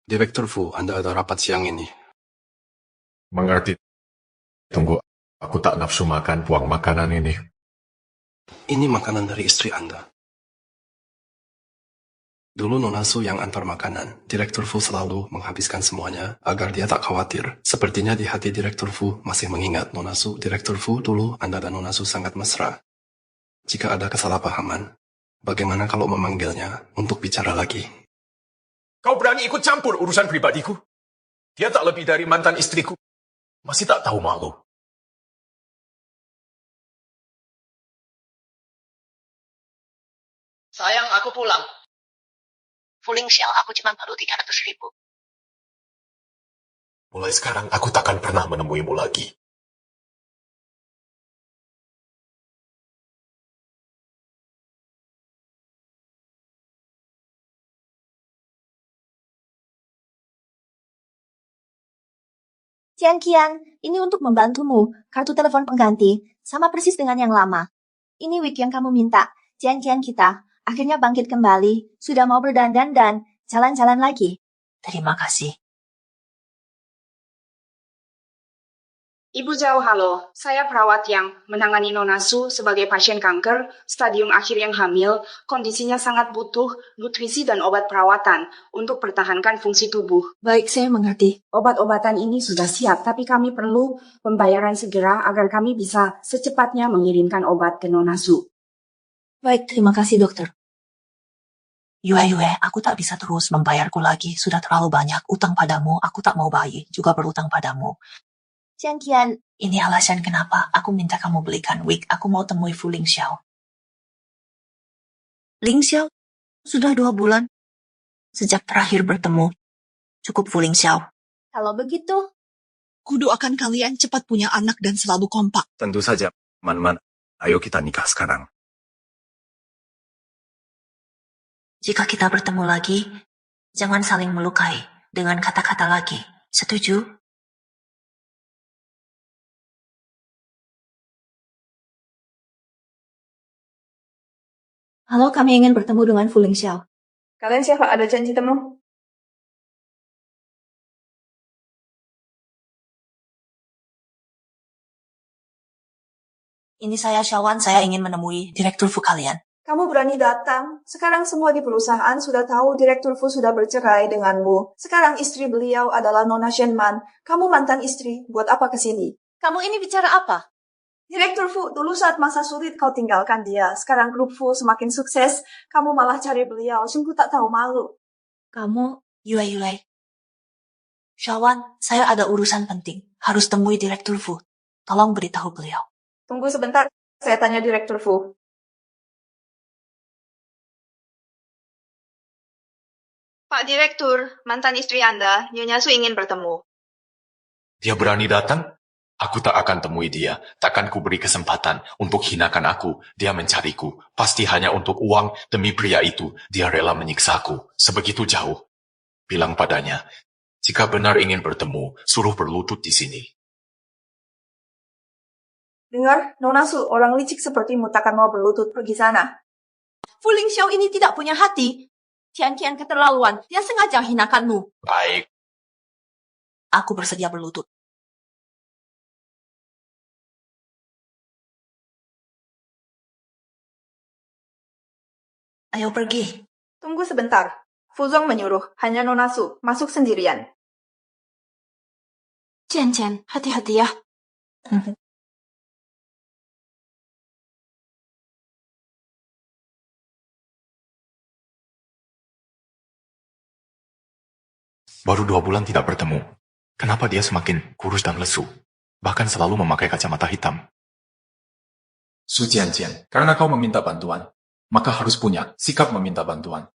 Direktur Fu, Anda ada rapat siang ini. Mengerti. Tunggu, aku tak nafsu makan, buang makanan ini. Ini makanan dari istri Anda. Dulu Nona Su yang antar makanan. Direktur Fu selalu menghabiskan semuanya agar dia tak khawatir. Sepertinya di hati Direktur Fu masih mengingat Nona Su. Direktur Fu, dulu Anda dan Nona Su sangat mesra. Jika ada kesalahpahaman, bagaimana kalau memanggilnya untuk bicara lagi? Kau berani ikut campur urusan pribadiku? Dia tak lebih dari mantan istriku. Masih tak tahu malu. Sayang, aku pulang. Fu Ling Xiao, aku cuma perlu 300.000. Mulai sekarang aku takkan pernah menemuimu lagi. Jianqian, ini untuk membantumu. Kartu telepon pengganti, sama persis dengan yang lama. Ini wig yang kamu minta. Jianqian kita akhirnya bangkit kembali, sudah mau berdandan dan jalan-jalan lagi. Terima kasih. Ibu Zhao, halo. Saya perawat yang menangani Nona Su sebagai pasien kanker, stadium akhir yang hamil, kondisinya sangat butuh nutrisi dan obat perawatan untuk pertahankan fungsi tubuh. Baik, saya mengerti. Obat-obatan ini sudah siap, tapi kami perlu pembayaran segera agar kami bisa secepatnya mengirimkan obat ke Nona Su. Baik, terima kasih dokter. Yue, aku tak bisa terus membayarku lagi. Sudah terlalu banyak utang padamu. Aku tak mau bayi juga berutang padamu. Jian, Ini alasan kenapa aku minta kamu belikan wig. Aku mau temui Fu Lingxiao. Lingxiao? Sudah 2 bulan. Sejak terakhir bertemu. Cukup Fu Lingxiao. kalau begitu, Kudoakan kalian cepat punya anak dan selalu kompak. Tentu saja, Man. Ayo kita nikah sekarang. Jika kita bertemu lagi, jangan saling melukai dengan kata-kata lagi. Setuju? halo, kami ingin bertemu dengan Fu Lingxiao. Kalian siapa? Ada janji temu? Ini saya Shawan, saya ingin menemui Direktur Fu kalian. Kamu berani datang. Sekarang semua di perusahaan sudah tahu Direktur Fu sudah bercerai denganmu. Sekarang istri beliau adalah Nona Shenman. Kamu mantan istri. Buat apa kesini? Kamu ini bicara apa? Direktur Fu, dulu saat masa sulit kau tinggalkan dia. Sekarang grup Fu semakin sukses. Kamu malah cari beliau. Sungguh tak tahu malu. Kamu, Yue. Shawan, saya ada urusan penting. Harus temui Direktur Fu. Tolong beritahu beliau. Tunggu sebentar. Saya tanya Direktur Fu. Pak Direktur, mantan istri Anda, Nyonya Su ingin bertemu. Dia berani datang? Aku tak akan temui dia. Takkan ku beri kesempatan untuk hinakan aku. Dia mencariku. Pasti hanya untuk uang. Demi pria itu, dia rela menyiksaku. Sebegitu jauh. Bilang padanya, jika benar ingin bertemu, suruh berlutut di sini. Dengar, Nona Su, orang licik sepertimu takkan mau berlutut pergi sana. Fu Lingxiao ini tidak punya hati. Tian keterlaluan. Dia sengaja hinakanmu. Baik. Aku bersedia berlutut. Ayo pergi. Tunggu sebentar. Fuzong menyuruh, hanya Nona Su, masuk sendirian. Tian, hati-hati ya. Baru 2 bulan tidak bertemu. Kenapa dia semakin kurus dan lesu? Bahkan selalu memakai kacamata hitam. Su Jian, karena kau meminta bantuan, maka harus punya sikap meminta bantuan.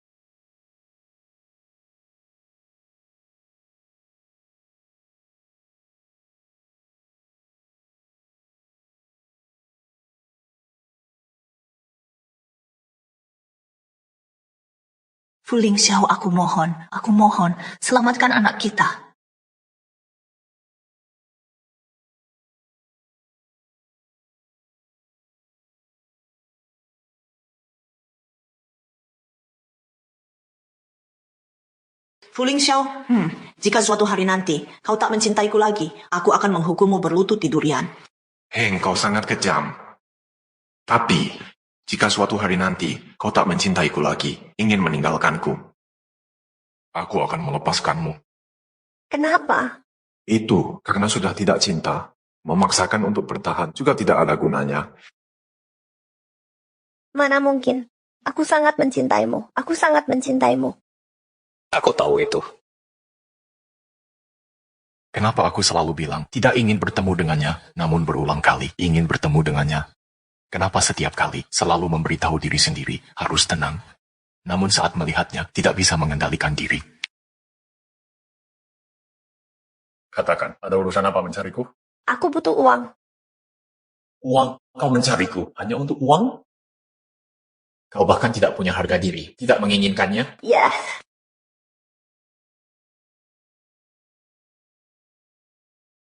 Fu Lingxiao, aku mohon, selamatkan anak kita. Fu Lingxiao, jika suatu hari nanti kau tak mencintaiku lagi, aku akan menghukummu berlutut di durian. Heng, kau sangat kejam. Tapi, jika suatu hari nanti kau tak mencintaiku lagi, ingin meninggalkanku, aku akan melepaskanmu. Kenapa? Itu karena sudah tidak cinta. Memaksakan untuk bertahan juga tidak ada gunanya. Mana mungkin? Aku sangat mencintaimu. Aku tahu itu. Kenapa aku selalu bilang tidak ingin bertemu dengannya, namun berulang kali ingin bertemu dengannya? Kenapa setiap kali selalu memberitahu diri sendiri harus tenang, namun saat melihatnya tidak bisa mengendalikan diri? Katakan, ada urusan apa mencariku? Aku butuh uang. Uang? Kau mencariku hanya untuk uang? Kau bahkan tidak punya harga diri, tidak menginginkannya? Ya.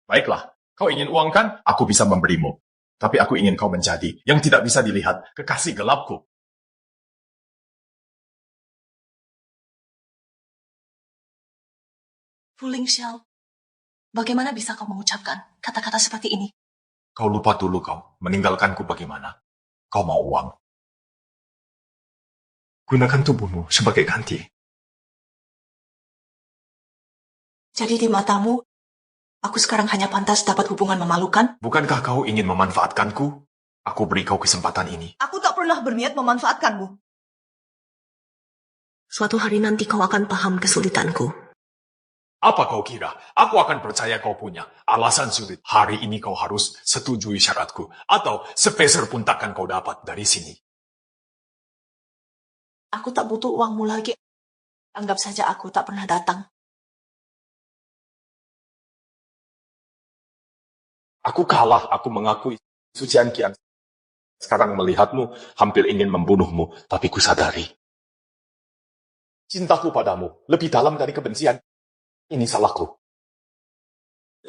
Baiklah, kau ingin uang kan? Aku bisa memberimu. Tapi aku ingin kau menjadi yang tidak bisa dilihat, kekasih gelapku. Fu Lingxiao, bagaimana bisa kau mengucapkan kata-kata seperti ini? Kau lupa dulu kau, meninggalkanku bagaimana? Kau mau uang? Gunakan tubuhmu sebagai ganti. Jadi di matamu, aku sekarang hanya pantas dapat hubungan memalukan? Bukankah kau ingin memanfaatkanku? Aku beri kau kesempatan ini. Aku tak pernah berniat memanfaatkanmu. Suatu hari nanti kau akan paham kesulitanku. Apa kau kira? Aku akan percaya kau punya alasan sulit. Hari ini kau harus setujui syaratku. Atau sepeser pun takkan kau dapat dari sini. Aku tak butuh uangmu lagi. Anggap saja aku tak pernah datang. Aku kalah, aku mengakui. Sucian Kian. Sekarang melihatmu hampir ingin membunuhmu. Tapi kusadari. Cintaku padamu lebih dalam dari kebencian. Ini salahku.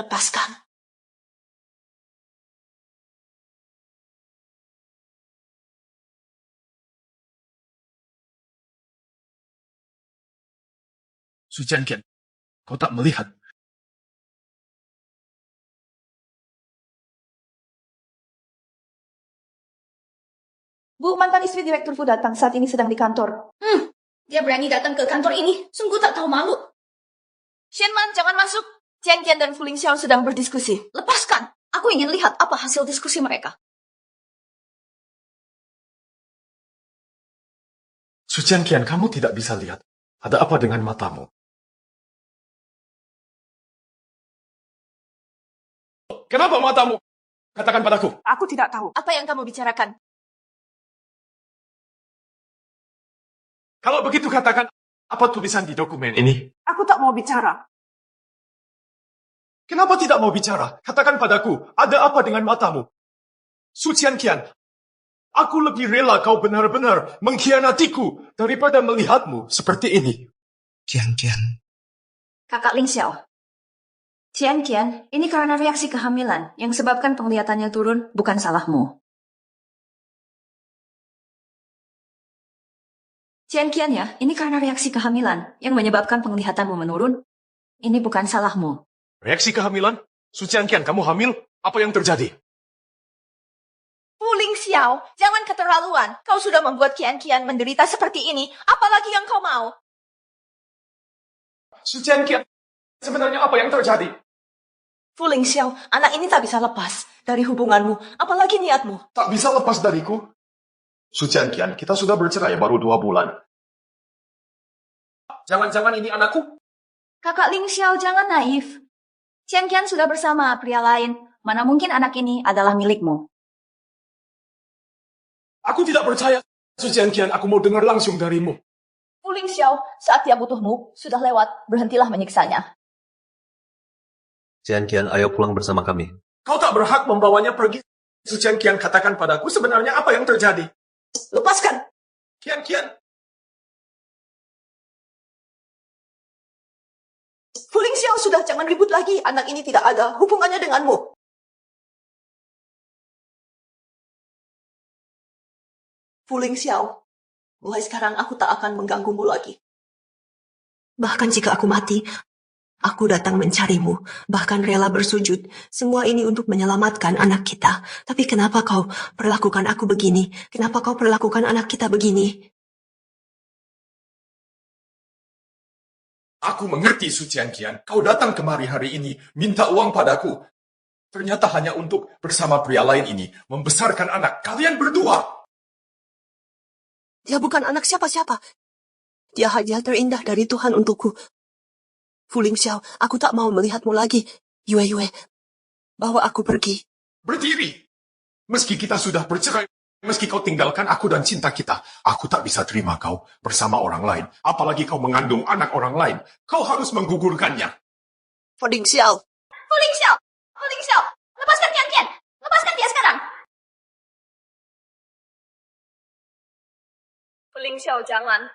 Lepaskan. Sucian Kian, kau tak melihat. Bu, mantan istri direkturku datang. Saat ini sedang di kantor. Dia berani datang ke kantor ini. Sungguh tak tahu malu. Shenman, jangan masuk. Tian Qian dan Fu Lingxiao sedang berdiskusi. Lepaskan. Aku ingin lihat apa hasil diskusi mereka. Sucian Kian, kamu tidak bisa lihat. Ada apa dengan matamu? Kenapa matamu? Katakan padaku. Aku tidak tahu. Apa yang kamu bicarakan? Kalau begitu katakan, apa tulisan di dokumen ini? Aku tak mau bicara. Kenapa tidak mau bicara? Katakan padaku, ada apa dengan matamu? Sucian Kian, aku lebih rela kau benar-benar mengkhianatiku daripada melihatmu seperti ini. Qian. Kakak Ling Xiao. Tian Qian, ini karena reaksi kehamilan yang sebabkan penglihatannya turun, bukan salahmu. Tian Qian ya, ini karena reaksi kehamilan yang menyebabkan penglihatanmu menurun. Ini bukan salahmu. Reaksi kehamilan? Sucian Kian, kamu hamil? Apa yang terjadi? Fu Lingxiao, jangan keterlaluan. Kau sudah membuat Qian Qian menderita seperti ini. Apalagi yang kau mau? Sucian Kian, sebenarnya apa yang terjadi? Fu Lingxiao, anak ini tak bisa lepas dari hubunganmu, apalagi niatmu. Tak bisa lepas dariku? Sucian Kian, kita sudah bercerai baru 2 bulan. Jangan-jangan ini anakku? Kakak Ling Xiao, jangan naif. Tian Qian sudah bersama pria lain. Mana mungkin anak ini adalah milikmu? Aku tidak percaya. Sucian Kian, aku mau dengar langsung darimu. Fu Lingxiao, saat dia butuhmu, sudah lewat. Berhentilah menyiksanya. Tian Qian, ayo pulang bersama kami. Kau tak berhak membawanya pergi. Sucian Kian, katakan padaku sebenarnya apa yang terjadi. Lepaskan. Kian. Fu Lingxiao, sudah jangan ribut lagi. Anak ini tidak ada hubungannya denganmu. Fu Lingxiao, mulai sekarang aku tak akan mengganggumu lagi. Bahkan jika aku mati, aku datang mencarimu, bahkan rela bersujud. Semua ini untuk menyelamatkan anak kita. Tapi kenapa kau perlakukan aku begini? Kenapa kau perlakukan anak kita begini? Aku mengerti Sucian Kian. Kau datang kemari hari ini, minta uang padaku. Ternyata hanya untuk bersama pria lain ini, membesarkan anak kalian berdua. Dia bukan anak siapa-siapa. Dia hadiah terindah dari Tuhan untukku. Fu Lingxiao, aku tak mau melihatmu lagi. Yue, bawa aku pergi. Berdiri. Meski kita sudah bercerai, meski kau tinggalkan aku dan cinta kita, aku tak bisa terima kau bersama orang lain. Apalagi kau mengandung anak orang lain. Kau harus menggugurkannya. Fu Lingxiao. Fu Lingxiao, lepaskan Tian Qian. Lepaskan dia sekarang. Fu Lingxiao, jangan.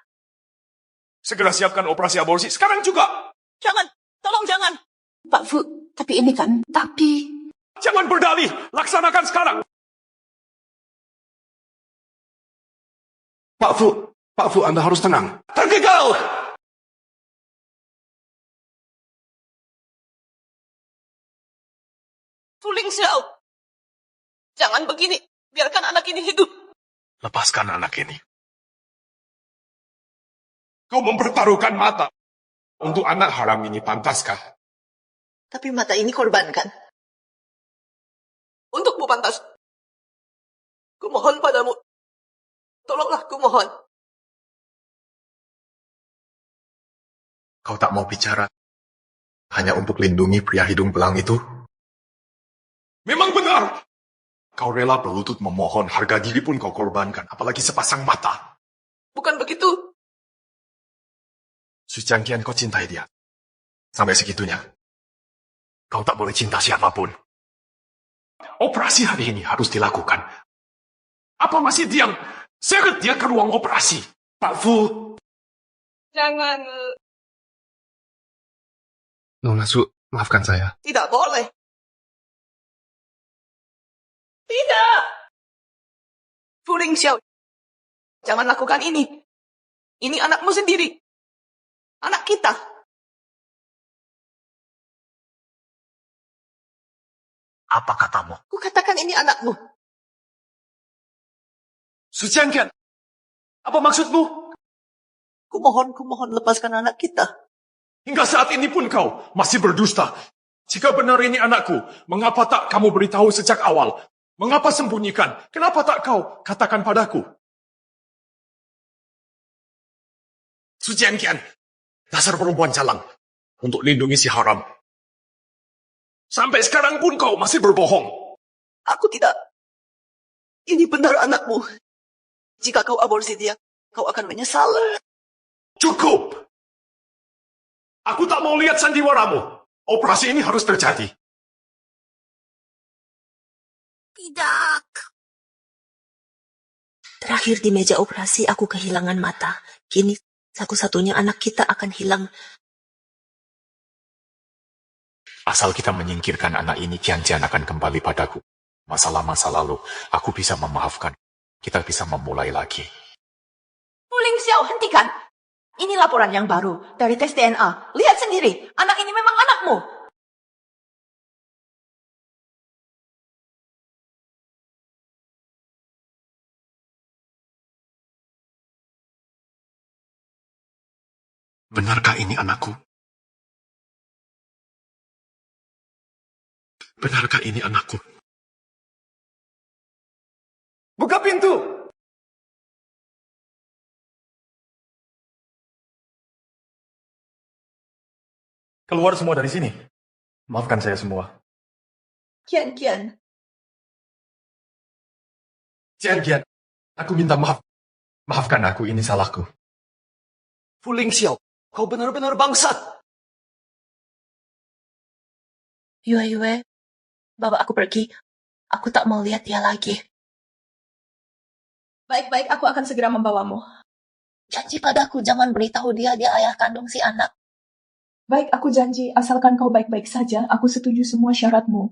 Segera siapkan operasi aborsi. Sekarang juga. Jangan, tolong jangan. Pak Fu, tapi ini kan... Jangan berdalih. Laksanakan sekarang. Pak Fu, Anda harus tenang. Tergegal. Fu Lingxiao, jangan begini. Biarkan anak ini hidup. Lepaskan anak ini. Kau mempertaruhkan mata. Untuk anak haram ini pantaskah? Tapi mata ini korbankan. Untukmu pantas. Kumohon padamu. Tolonglah, kumohon. Kau tak mau bicara hanya untuk lindungi pria hidung belang itu? Memang benar. Kau rela berlutut memohon, harga diri pun kau korbankan, apalagi sepasang mata. Bukan begitu. Su Jiangqian, kau cintai dia. Sampai segitunya. Kau tak boleh cinta siapapun. Operasi hari ini harus dilakukan. Apa masih diam? Seret dia ke ruang operasi. Pak Fu. Jangan. Nona Su, maafkan saya. Tidak boleh. Tidak. Fu Lingxiao, jangan lakukan ini. Ini anakmu sendiri. Anak kita. Apa katamu? Kukatakan ini anakmu. Su Jiangqian, apa maksudmu? Kumohon lepaskan anak kita. Hingga saat ini pun kau masih berdusta. Jika benar ini anakku, mengapa tak kamu beritahu sejak awal? Mengapa sembunyikan? Kenapa tak kau katakan padaku? Su Jiangqian, dasar perempuan jalang untuk lindungi si haram. Sampai sekarang pun kau masih berbohong. Aku tidak. Ini benar anakmu. Jika kau aborsi dia, kau akan menyesal. Cukup! Aku tak mau lihat sandiwaramu. Operasi ini harus terjadi. Tidak. Terakhir di meja operasi aku kehilangan mata. Kini satu-satunya anak kita akan hilang. Asal kita menyingkirkan anak ini, Jiangqian akan kembali padaku. Masalah masa lalu, aku bisa memaafkan. Kita bisa memulai lagi. Fu Lingxiao, hentikan. Ini laporan yang baru dari tes DNA. Lihat sendiri, anak ini memang anakmu. Benarkah ini anakku? Benarkah ini anakku? Buka pintu! Keluar semua dari sini. Maafkan saya semua. Kian. Jiangqian, aku minta maaf. Maafkan aku, ini salahku. Fu Lingxiao, kau benar-benar bangsat. Yue, bawa aku pergi. Aku tak mau lihat dia lagi. Baik-baik, aku akan segera membawamu. Janji padaku, jangan beritahu dia ayah kandung si anak. Baik, aku janji, asalkan kau baik-baik saja, aku setuju semua syaratmu.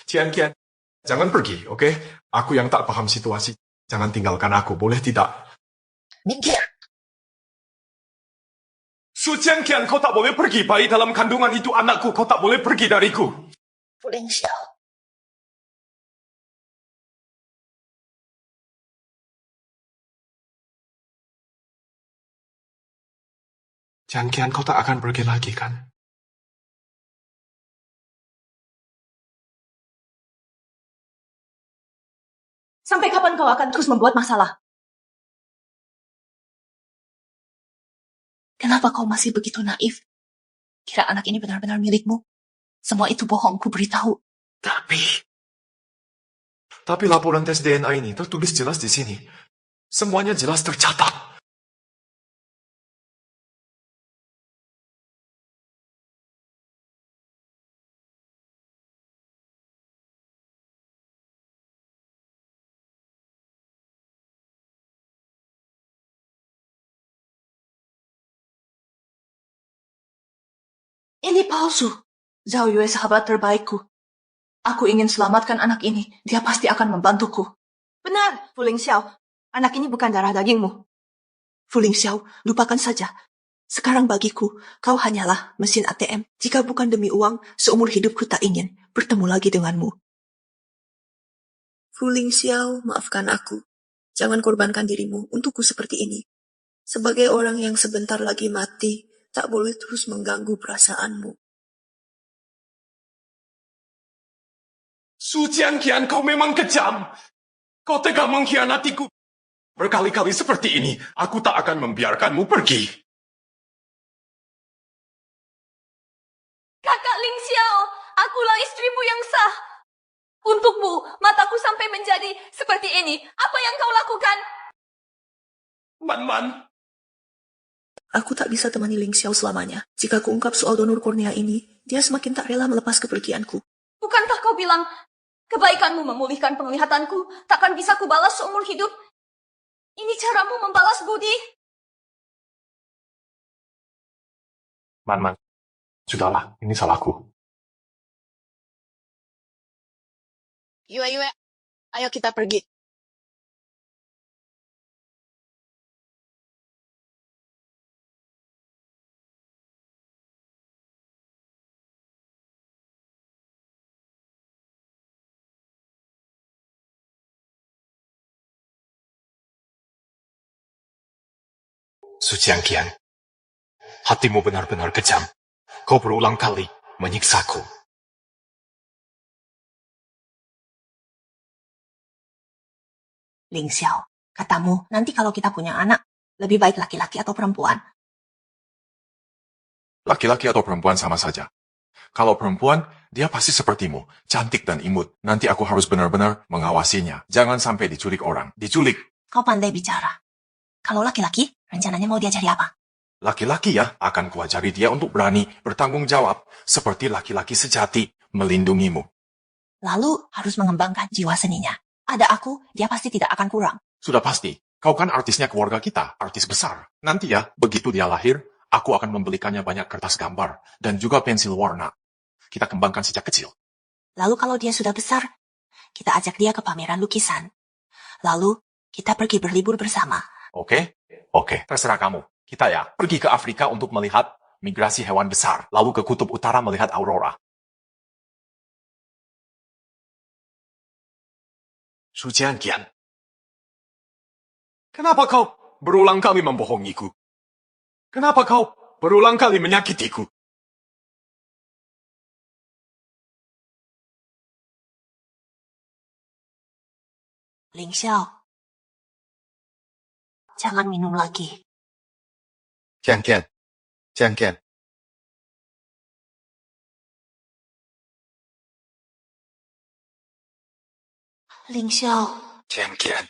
Jiangqian, jangan pergi, oke? Aku yang tak paham situasi. Jangan tinggalkan aku, boleh tidak? Minggir. Su Jiangqian, kau tak boleh pergi. Bayi dalam kandungan itu anakku, kau tak boleh pergi dariku. Fu Lingxiao. Jiangqian, kau tak akan pergi lagi, kan? Sampai kapan kau akan terus membuat masalah? Kenapa kau masih begitu naif? Kira anak ini benar-benar milikmu? Semua itu bohong, ku beritahu. Tapi laporan tes DNA ini tertulis jelas di sini. Semuanya jelas tercatat. Ini palsu. Zhao Yue sahabat terbaikku. Aku ingin selamatkan anak ini. Dia pasti akan membantuku. Benar, Fu Lingxiao. Anak ini bukan darah dagingmu. Fu Lingxiao, lupakan saja. Sekarang bagiku, kau hanyalah mesin ATM. Jika bukan demi uang, seumur hidupku tak ingin bertemu lagi denganmu. Fu Lingxiao, maafkan aku. Jangan korbankan dirimu untukku seperti ini. Sebagai orang yang sebentar lagi mati, tak boleh terus mengganggu perasaanmu. Su Jianqian, kau memang kejam. Kau tega mengkhianatiku. Berkali-kali seperti ini, aku tak akan membiarkanmu pergi. Kakak Ling Xiao, akulah istrimu yang sah. Untukmu, mataku sampai menjadi seperti ini. Apa yang kau lakukan? Man. Aku tak bisa temani Ling Xiao selamanya. Jika kuungkap soal donor kornea ini, dia semakin tak rela melepas kepergianku. Bukankah kau bilang, kebaikanmu memulihkan penglihatanku, takkan bisa kubalas seumur hidup? Ini caramu membalas budi? Man. Sudahlah, ini salahku. Yue, ayo kita pergi. Su Jianqian, hatimu benar-benar kejam. Kau berulang kali menyiksaku. Ling Xiao, katamu nanti kalau kita punya anak, lebih baik laki-laki atau perempuan? Laki-laki atau perempuan sama saja. Kalau perempuan, dia pasti sepertimu, cantik dan imut. Nanti aku harus benar-benar mengawasinya. Jangan sampai diculik orang. Diculik. Kau pandai bicara. Kalau laki-laki, rencananya mau diajari apa? Laki-laki ya, akan kuajari dia untuk berani bertanggung jawab. Seperti laki-laki sejati melindungimu. Lalu harus mengembangkan jiwa seninya. Ada aku, dia pasti tidak akan kurang. Sudah pasti. Kau kan artisnya keluarga kita, artis besar. Nanti ya, begitu dia lahir, aku akan membelikannya banyak kertas gambar dan juga pensil warna. Kita kembangkan sejak kecil. Lalu kalau dia sudah besar, kita ajak dia ke pameran lukisan. Lalu kita pergi berlibur bersama. Oke, terserah kamu. Kita ya, pergi ke Afrika untuk melihat migrasi hewan besar. Lalu ke Kutub Utara melihat aurora. Su Jianqian, kenapa kau berulang kali membohongiku? Kenapa kau berulang kali menyakitiku? Ling Xiao, jangan minum lagi. Jianqian. Ling Xiao, Jianqian.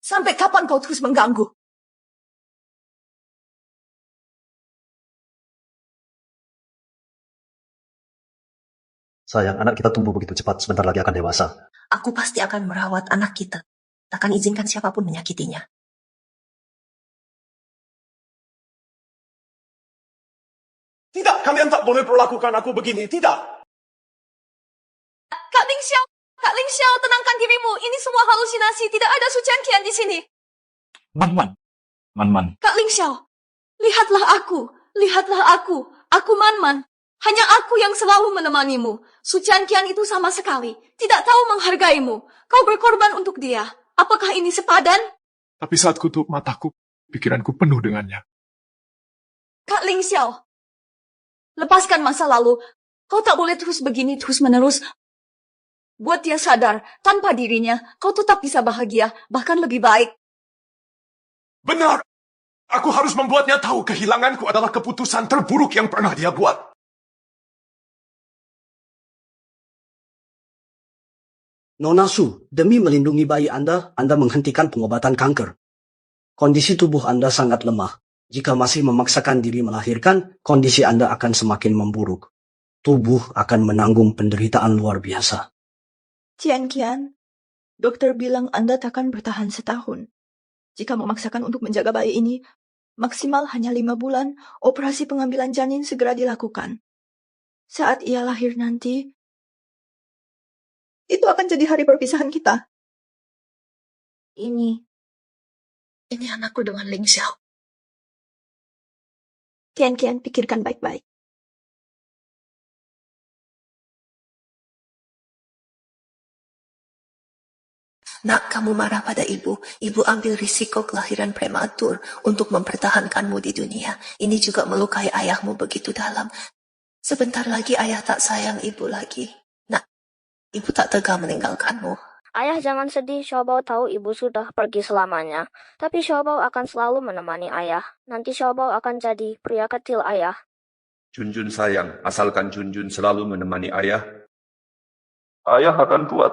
Sampai kapan kau terus mengganggu? Sayang, anak kita tumbuh begitu cepat, sebentar lagi akan dewasa. Aku pasti akan merawat anak kita. Takkan izinkan siapapun menyakitinya. Tidak, kalian tak boleh perlakukan aku begini, tidak. Kak Ling Xiao, tenangkan dirimu. Ini semua halusinasi. Tidak ada Su Jianqian di sini. Man. Kak Ling Xiao, lihatlah aku. Aku Man. Hanya aku yang selalu menemanimu. Su Jianqian itu sama sekali tidak tahu menghargaimu. Kau berkorban untuk dia. Apakah ini sepadan? Tapi saat kutup mataku, pikiranku penuh dengannya. Kak Ling Xiao, lepaskan masa lalu. Kau tak boleh terus begini terus-menerus. Buat dia sadar, tanpa dirinya, kau tetap bisa bahagia, bahkan lebih baik. Benar! Aku harus membuatnya tahu kehilanganku adalah keputusan terburuk yang pernah dia buat. Nona Su, demi melindungi bayi Anda menghentikan pengobatan kanker. Kondisi tubuh Anda sangat lemah. Jika masih memaksakan diri melahirkan, kondisi Anda akan semakin memburuk. Tubuh akan menanggung penderitaan luar biasa. Jianqian, dokter bilang Anda takkan bertahan setahun. Jika memaksakan untuk menjaga bayi ini, maksimal hanya 5 bulan, operasi pengambilan janin segera dilakukan. Saat ia lahir nanti, itu akan jadi hari perpisahan kita. Ini anakku dengan Ling Xiao. Tian-Kian, pikirkan baik-baik. Nak, kamu marah pada ibu. Ibu ambil risiko kelahiran prematur untuk mempertahankanmu di dunia. Ini juga melukai ayahmu begitu dalam. Sebentar lagi ayah tak sayang ibu lagi. Nak, ibu tak tega meninggalkanmu. Ayah jangan sedih, Xiaobao tahu ibu sudah pergi selamanya. Tapi Xiaobao akan selalu menemani ayah. Nanti Xiaobao akan jadi pria kecil ayah. Junjun sayang, asalkan Junjun selalu menemani ayah, ayah akan kuat.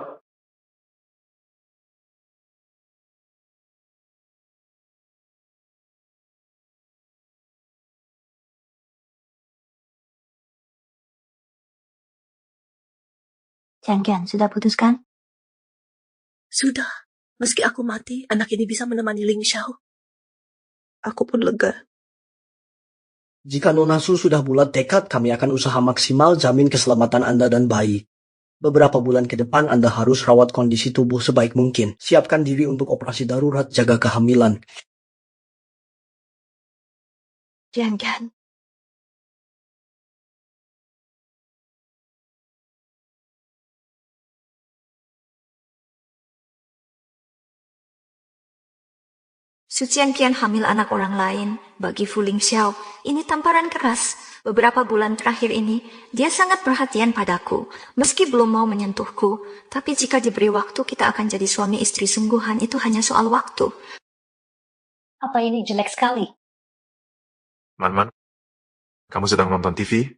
Cian, sudah putuskan? Sudah. Meski aku mati, anak ini bisa menemani Ling Xiao. Aku pun lega. Jika Nona Su sudah bulat tekad, kami akan usaha maksimal jamin keselamatan Anda dan bayi. Beberapa bulan ke depan Anda harus rawat kondisi tubuh sebaik mungkin. Siapkan diri untuk operasi darurat, jaga kehamilan. Cian. Su Qian hamil anak orang lain. Bagi Fu Lingxiao, ini tamparan keras. Beberapa bulan terakhir ini, dia sangat perhatian padaku. Meski belum mau menyentuhku, tapi jika diberi waktu, kita akan jadi suami istri sungguhan. Itu hanya soal waktu. Apa ini jelek sekali? Man, kamu sedang nonton TV?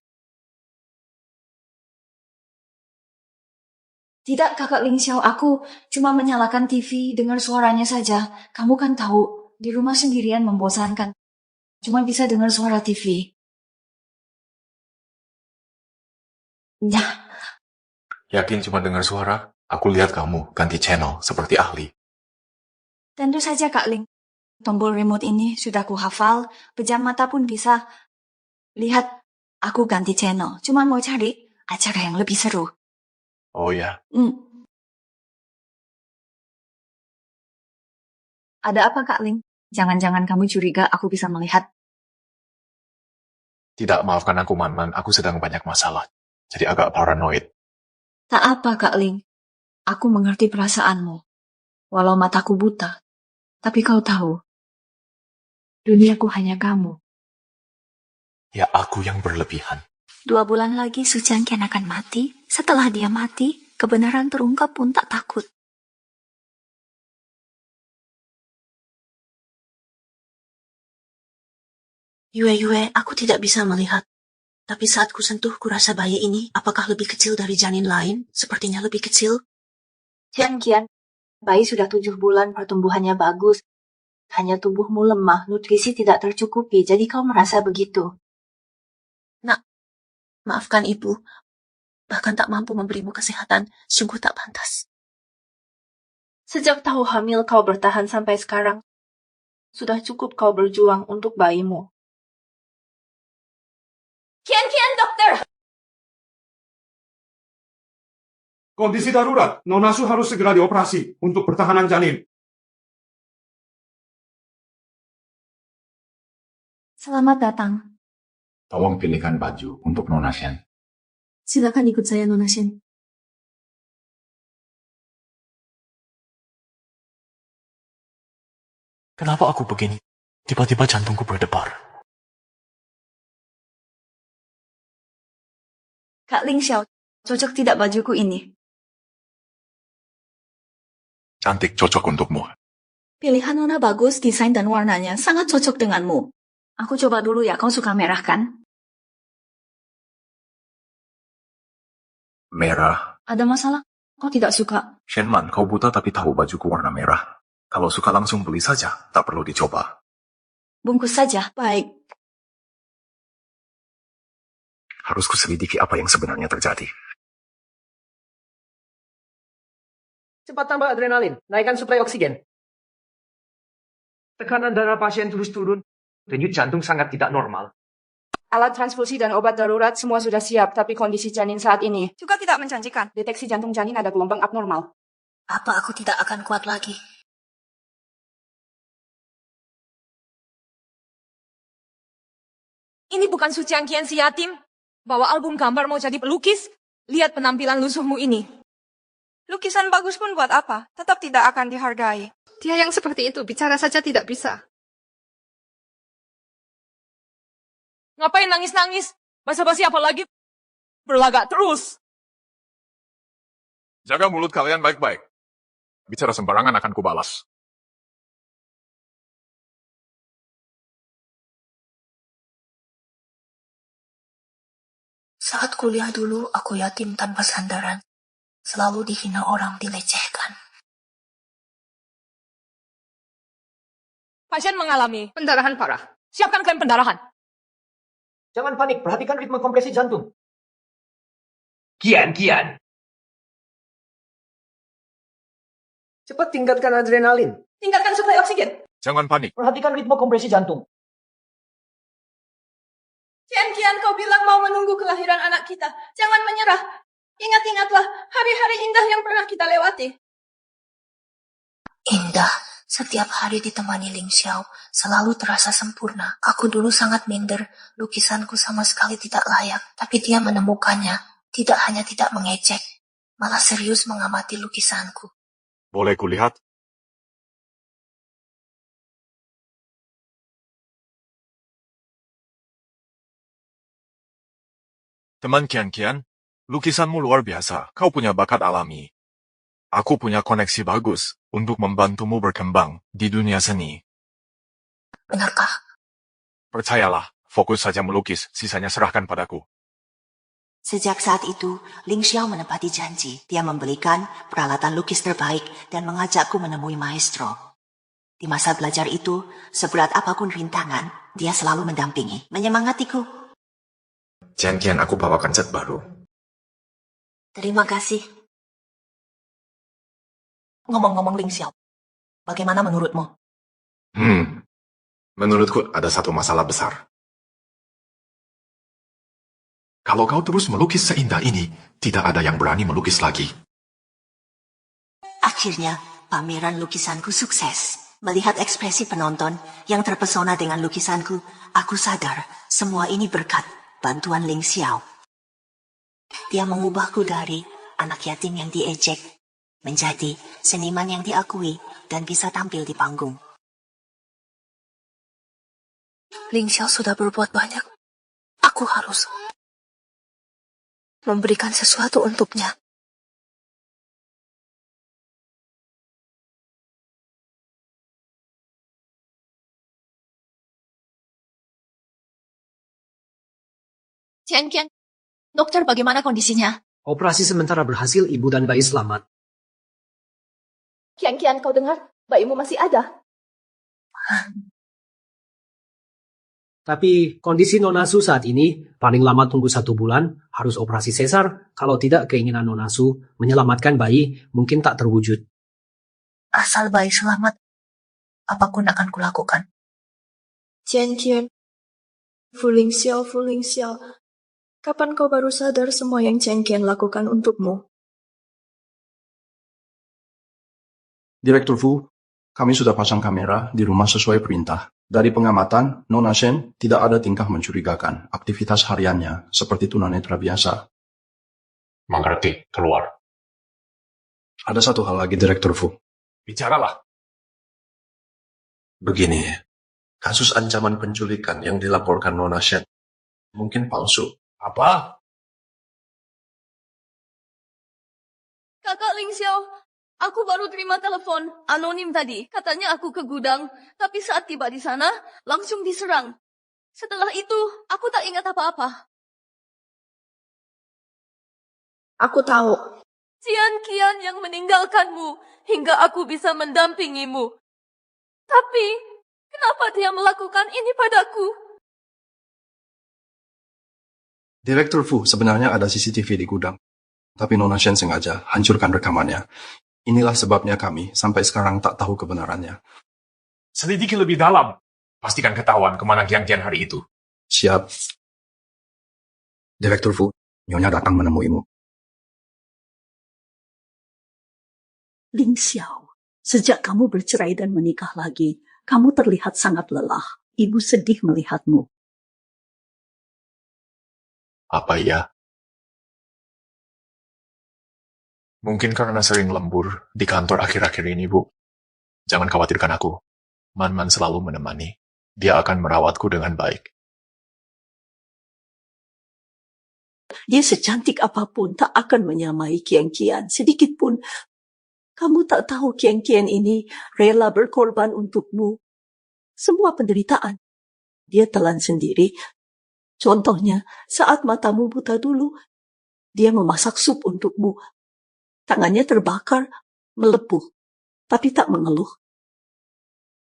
Tidak, kakak Lingxiao, aku cuma menyalakan TV, dengar suaranya saja. Kamu kan tahu, di rumah sendirian membosankan. Cuma bisa dengar suara TV. Ya. Yakin cuma dengar suara? Aku lihat kamu ganti channel seperti ahli. Tentu saja, Kak Ling. Tombol remote ini sudah ku hafal, pejam mata pun bisa. Lihat, aku ganti channel. Cuma mau cari acara yang lebih seru. Oh ya. Ada apa, Kak Ling? Jangan-jangan kamu curiga aku bisa melihat. Tidak, maafkan aku, Man. Aku sedang banyak masalah. Jadi agak paranoid. Tak apa, Kak Ling. Aku mengerti perasaanmu. Walau mataku buta. Tapi kau tahu, duniaku hanya kamu. Ya, aku yang berlebihan. 2 bulan lagi Su Qian akan mati. Setelah dia mati, kebenaran terungkap pun tak takut. Yue, aku tidak bisa melihat. Tapi saat ku sentuh, ku rasa bayi ini apakah lebih kecil dari janin lain? Sepertinya lebih kecil. Cian, bayi sudah 7 bulan, pertumbuhannya bagus. Hanya tubuhmu lemah, nutrisi tidak tercukupi, jadi kau merasa begitu. Nak, maafkan ibu. Bahkan tak mampu memberimu kesehatan, sungguh tak pantas. Sejak tahu hamil kau bertahan sampai sekarang. Sudah cukup kau berjuang untuk bayimu. Kian, dokter! Kondisi darurat, Nona Su harus segera dioperasi untuk pertahanan janin. Selamat datang. Tolong pilihkan baju untuk Nona Shen. Silakan ikut saya, Nona Shen. Kenapa aku begini? Tiba-tiba jantungku berdebar. Kak Ling Xiao, cocok tidak bajuku ini? Cantik, cocok untukmu. Pilihan Nona bagus, desain dan warnanya sangat cocok denganmu. Aku coba dulu ya, kau suka merah kan? Merah. Ada masalah? Kau tidak suka? Shenman, kau buta tapi tahu bajuku warna merah. Kalau suka langsung beli saja, tak perlu dicoba. Bungkus saja, baik. Harus kuselidiki apa yang sebenarnya terjadi. Cepat tambah adrenalin, naikkan suplai oksigen. Tekanan darah pasien terus turun. Denyut jantung sangat tidak normal. Alat transfusi dan obat darurat semua sudah siap, tapi kondisi janin saat ini juga tidak menjanjikan. Deteksi jantung janin ada gelombang abnormal. Apa aku tidak akan kuat lagi? Ini bukan Su Qian si yatim. Bawa album gambar mau jadi pelukis. Lihat penampilan lusuhmu ini. Lukisan bagus pun buat apa? Tetap tidak akan dihargai. Dia yang seperti itu, bicara saja tidak bisa. Ngapain nangis-nangis? Basa-basi apa lagi? Berlagak terus. Jaga mulut kalian baik-baik. Bicara sembarangan akan kubalas. Saat kuliah dulu, aku yatim tanpa sandaran. Selalu dihina orang, dilecehkan. Pasien mengalami pendarahan parah. Siapkan klaim pendarahan. Jangan panik, perhatikan ritme kompresi jantung. Kian. Cepat tingkatkan adrenalin. Tingkatkan suplai oksigen. Jangan panik. Perhatikan ritme kompresi jantung. Kian, kau bilang mau menunggu kelahiran anak kita. Jangan menyerah. Ingat-ingatlah hari-hari indah yang pernah kita lewati. Indah, setiap hari ditemani Ling Xiao, selalu terasa sempurna. Aku dulu sangat minder, lukisanku sama sekali tidak layak. Tapi dia menemukannya, tidak hanya tidak mengejek, malah serius mengamati lukisanku. Boleh kulihat? Teman Kian, lukisanmu luar biasa. Kau punya bakat alami. Aku punya koneksi bagus untuk membantumu berkembang di dunia seni. Benarkah? Percayalah, fokus saja melukis, sisanya serahkan padaku. Sejak saat itu, Ling Xiao menepati janji. Dia membelikan peralatan lukis terbaik dan mengajakku menemui maestro. Di masa belajar itu, seberat apapun rintangan, dia selalu mendampingi, menyemangatiku. Kian, aku bawakan cat baru. Terima kasih. Ngomong-ngomong Ling Xiao, bagaimana menurutmu? Menurutku ada satu masalah besar. Kalau kau terus melukis seindah ini, tidak ada yang berani melukis lagi. Akhirnya, pameran lukisanku sukses. Melihat ekspresi penonton yang terpesona dengan lukisanku, aku sadar semua ini berkat bantuan Ling Xiao. Dia mengubahku dari anak yatim yang diejek menjadi seniman yang diakui dan bisa tampil di panggung. Ling Xiao sudah berbuat banyak. Aku harus memberikan sesuatu untuknya. Kian, dokter bagaimana kondisinya? Operasi sementara berhasil, ibu dan bayi selamat. Kian, kau dengar? Bayimu masih ada. Tapi kondisi Nona Su saat ini paling lama tunggu 1 bulan, harus operasi sesar. Kalau tidak, keinginan Nona Su menyelamatkan bayi mungkin tak terwujud. Asal bayi selamat, apapun akan kulakukan. Kian, Fu Ling Xiao. Kapan kau baru sadar semua yang Kian lakukan untukmu? Direktur Fu, kami sudah pasang kamera di rumah sesuai perintah. Dari pengamatan, Nona Shen tidak ada tingkah mencurigakan. Aktivitas hariannya seperti tunanetra biasa. Mengerti, keluar. Ada satu hal lagi, Direktur Fu. Bicaralah. Begini, kasus ancaman penculikan yang dilaporkan Nona Shen mungkin palsu. Apa? Kakak Ling Xiao, aku baru terima telepon anonim tadi. Katanya aku ke gudang, tapi saat tiba di sana, langsung diserang. Setelah itu, aku tak ingat apa-apa. Aku tahu. Kian yang meninggalkanmu, hingga aku bisa mendampingimu. Tapi, kenapa dia melakukan ini padaku? Direktur Fu, sebenarnya ada CCTV di gudang. Tapi Nona Shen sengaja hancurkan rekamannya. Inilah sebabnya kami sampai sekarang tak tahu kebenarannya. Selidiki lebih dalam. Pastikan ketahuan kemana Kian hari itu. Siap. Direktur Fu, Nyonya datang menemuimu. Ling Xiao, sejak kamu bercerai dan menikah lagi, kamu terlihat sangat lelah. Ibu sedih melihatmu. Apa ya? Mungkin karena sering lembur di kantor akhir-akhir ini, Bu. Jangan khawatirkan aku. Man selalu menemani. Dia akan merawatku dengan baik. Dia secantik apapun tak akan menyamai Kian sedikit pun. Kamu tak tahu Kian ini rela berkorban untukmu. Semua penderitaan dia telan sendiri. Contohnya, saat matamu buta dulu, dia memasak sup untukmu. Tangannya terbakar, melepuh, tapi tak mengeluh.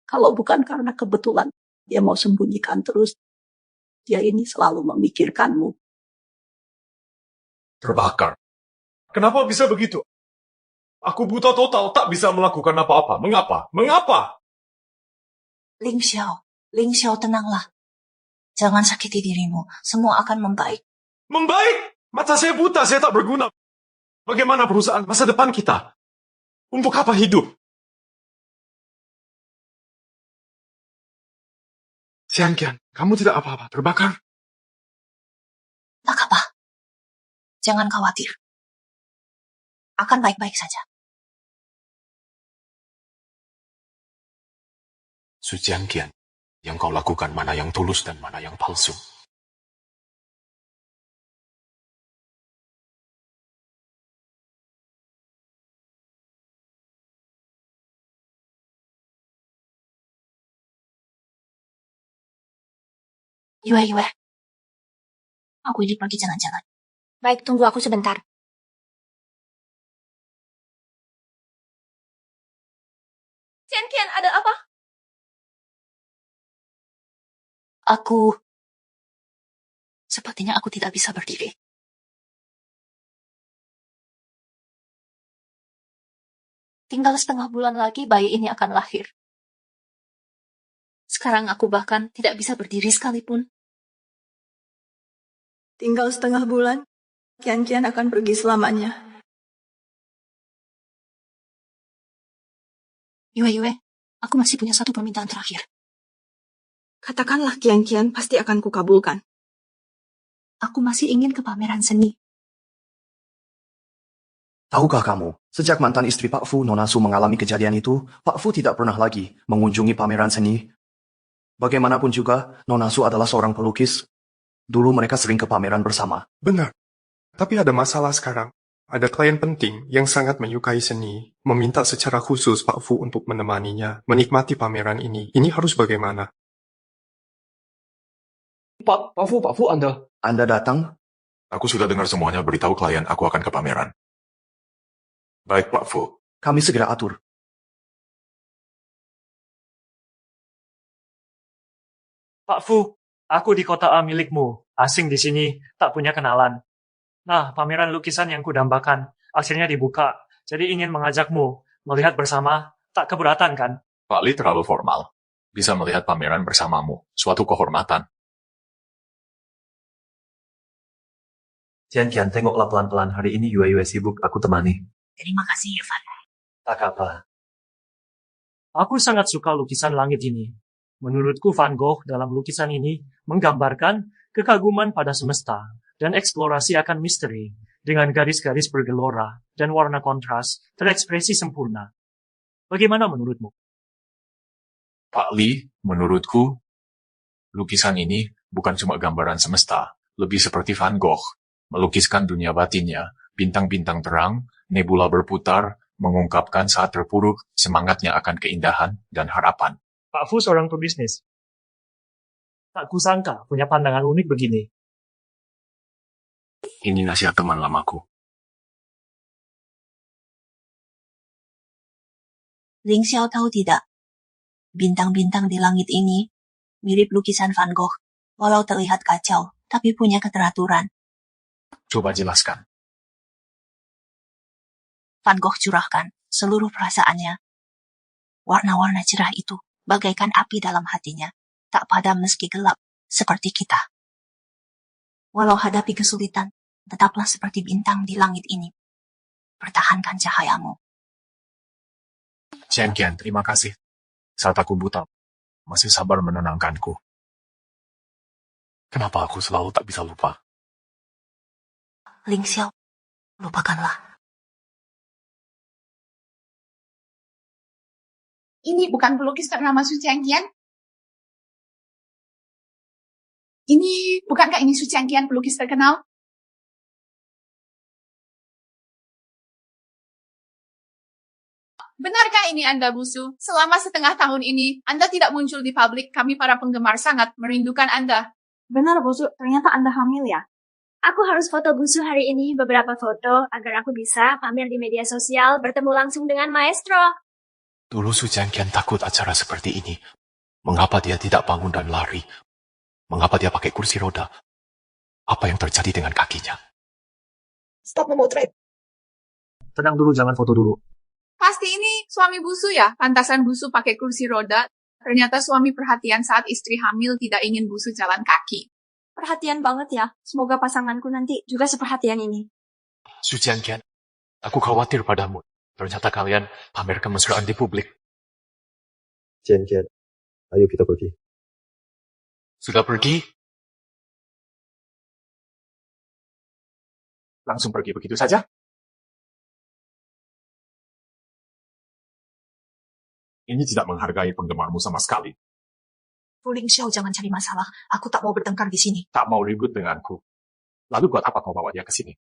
Kalau bukan karena kebetulan dia mau sembunyikan terus, dia ini selalu memikirkanmu. Terbakar. Kenapa bisa begitu? Aku buta total, tak bisa melakukan apa-apa. Mengapa? Mengapa? Ling Xiao, tenanglah. Jangan sakiti dirimu, semua akan membaik. Membaik? Mata saya buta, saya tak berguna. Bagaimana perusahaan masa depan kita? Untuk apa hidup? Qian, kamu tidak apa-apa, terbakar? Tak apa. Jangan khawatir. Akan baik-baik saja. Su Qian, yang kau lakukan mana yang tulus dan mana yang palsu. Yue. Aku ini pergi jalan-jalan. Baik, tunggu aku sebentar. Qian, ada apa? Sepertinya aku tidak bisa berdiri. Tinggal setengah bulan lagi bayi ini akan lahir. Sekarang aku bahkan tidak bisa berdiri sekalipun. Tinggal setengah bulan, Qian akan pergi selamanya. Yue, aku masih punya satu permintaan terakhir. Katakanlah Qian, pasti akan kukabulkan. Aku masih ingin ke pameran seni. Tahukah kamu, sejak mantan istri Pak Fu, Nona Su mengalami kejadian itu, Pak Fu tidak pernah lagi mengunjungi pameran seni. Bagaimanapun juga, Nona Su adalah seorang pelukis. Dulu mereka sering ke pameran bersama. Benar. Tapi ada masalah sekarang. Ada klien penting yang sangat menyukai seni, meminta secara khusus Pak Fu untuk menemaninya, menikmati pameran ini. Ini harus bagaimana? Pak Fu, Anda datang? Aku sudah dengar semuanya, beritahu klien aku akan ke pameran. Baik, Pak Fu. Kami segera atur. Pak Fu, aku di kota A milikmu, asing di sini, tak punya kenalan. Nah, pameran lukisan yang kudambakan, akhirnya dibuka, jadi ingin mengajakmu, melihat bersama, tak keberatan kan? Pak Li terlalu formal. Bisa melihat pameran bersamamu, suatu kehormatan. Qian, tengoklah pelan-pelan. Hari ini Yue sibuk, aku temani. Terima kasih, Irfan. Tak apa. Aku sangat suka lukisan langit ini. Menurutku Van Gogh dalam lukisan ini menggambarkan kekaguman pada semesta dan eksplorasi akan misteri dengan garis-garis bergelora dan warna kontras terekspresi sempurna. Bagaimana menurutmu? Pak Li, menurutku, lukisan ini bukan cuma gambaran semesta, lebih seperti Van Gogh, melukiskan dunia batinnya, bintang-bintang terang, nebula berputar, mengungkapkan saat terpuruk semangatnya akan keindahan dan harapan. Pak Fu seorang pebisnis. Tak kusangka punya pandangan unik begini. Ini nasihat teman lamaku. Ling Xiao tahu tidak? Bintang-bintang di langit ini mirip lukisan Van Gogh. Walau terlihat kacau, tapi punya keteraturan. Coba jelaskan. Van Gogh curahkan seluruh perasaannya. Warna-warna cerah itu bagaikan api dalam hatinya, tak padam meski gelap, seperti kita. Walau hadapi kesulitan, tetaplah seperti bintang di langit ini. Pertahankan cahayamu. Qian, terima kasih. Saat aku buta, masih sabar menenangkanku. Kenapa aku selalu tak bisa lupa? Ling Xiao, lupakanlah. Ini bukan pelukis ternama Su Qianqian? Bukankah ini Su Qianqian, pelukis terkenal? Benarkah ini Anda, Bu Su? Selama setengah tahun ini, Anda tidak muncul di publik. Kami para penggemar sangat merindukan Anda. Benar, Bu Su. Ternyata Anda hamil ya? Aku harus foto Bu Su hari ini, beberapa foto, agar aku bisa pamer di media sosial, bertemu langsung dengan maestro. Dulu Su Qianqian takut acara seperti ini. Mengapa dia tidak bangun dan lari? Mengapa dia pakai kursi roda? Apa yang terjadi dengan kakinya? Stop memotret. Tenang dulu, jangan foto dulu. Pasti ini suami Bu Su ya? Pantasan Bu Su pakai kursi roda. Ternyata suami perhatian saat istri hamil tidak ingin Bu Su jalan kaki. Perhatian banget ya. Semoga pasanganku nanti juga seperhatian ini. Su Qianqian, aku khawatir padamu. Ternyata kalian pamer kemesraan di publik. Qianqian, ayo kita pergi. Sudah pergi? Langsung pergi begitu saja? Ini tidak menghargai penggemarmu sama sekali. Fuling Xiao, jangan cari masalah. Aku tak mau bertengkar di sini. Tak mau ribut denganku. Lalu buat apa kau bawa dia ke sini?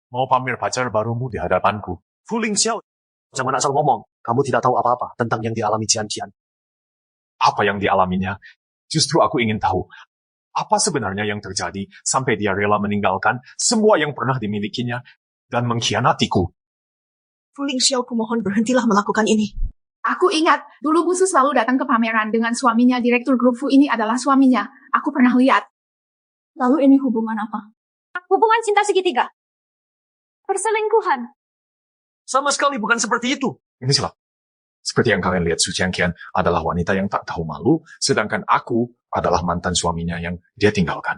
Mau pamer pacar barumu di hadapanku. Fuling Xiao, jangan asal ngomong. Kamu tidak tahu apa-apa tentang yang dialami Qianqian. Apa yang dialaminya? Justru aku ingin tahu. Apa sebenarnya yang terjadi sampai dia rela meninggalkan semua yang pernah dimilikinya dan mengkhianatiku? Fuling Xiao, kumohon berhentilah melakukan ini. Aku ingat, dulu Bu Su selalu datang ke pameran dengan suaminya. Direktur grup Fu ini adalah suaminya. Aku pernah lihat. Lalu ini hubungan apa? Hubungan cinta segitiga. Perselingkuhan. Sama sekali bukan seperti itu. Ini salah. Seperti yang kalian lihat, Su Qianqian adalah wanita yang tak tahu malu, sedangkan aku adalah mantan suaminya yang dia tinggalkan.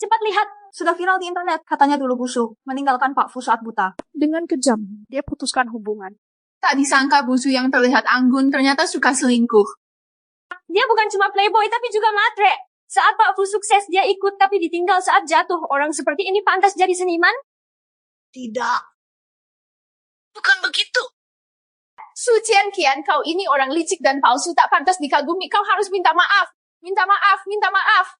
Cepat lihat, sudah viral di internet. Katanya dulu Bu Su meninggalkan Pak Fu saat buta. Dengan kejam, dia putuskan hubungan. Tak disangka Bu Su yang terlihat anggun ternyata suka selingkuh. Dia bukan cuma playboy, tapi juga matre. Saat Pak Fu sukses, dia ikut tapi ditinggal saat jatuh. Orang seperti ini pantas jadi seniman? Tidak. Bukan begitu. Su Qianqian, kau ini orang licik dan palsu, tak pantas dikagumi. Kau harus minta maaf. Minta maaf, minta maaf.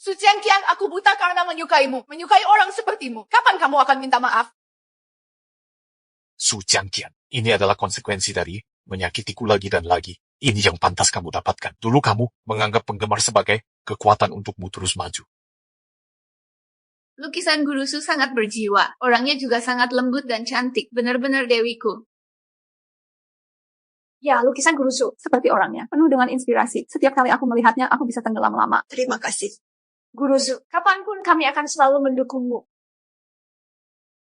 Su Qianqian, aku buta karena menyukaimu. Menyukai orang sepertimu. Kapan kamu akan minta maaf? Su Qianqian, ini adalah konsekuensi dari menyakitiku lagi dan lagi. Ini yang pantas kamu dapatkan. Dulu kamu menganggap penggemar sebagai kekuatan untukmu terus maju. Lukisan Guru Su sangat berjiwa. Orangnya juga sangat lembut dan cantik. Benar-benar dewiku. Ya, lukisan Guru Su seperti orangnya. Penuh dengan inspirasi. Setiap kali aku melihatnya, aku bisa tenggelam lama. Terima kasih. Guru Su, kapanpun kami akan selalu mendukungmu.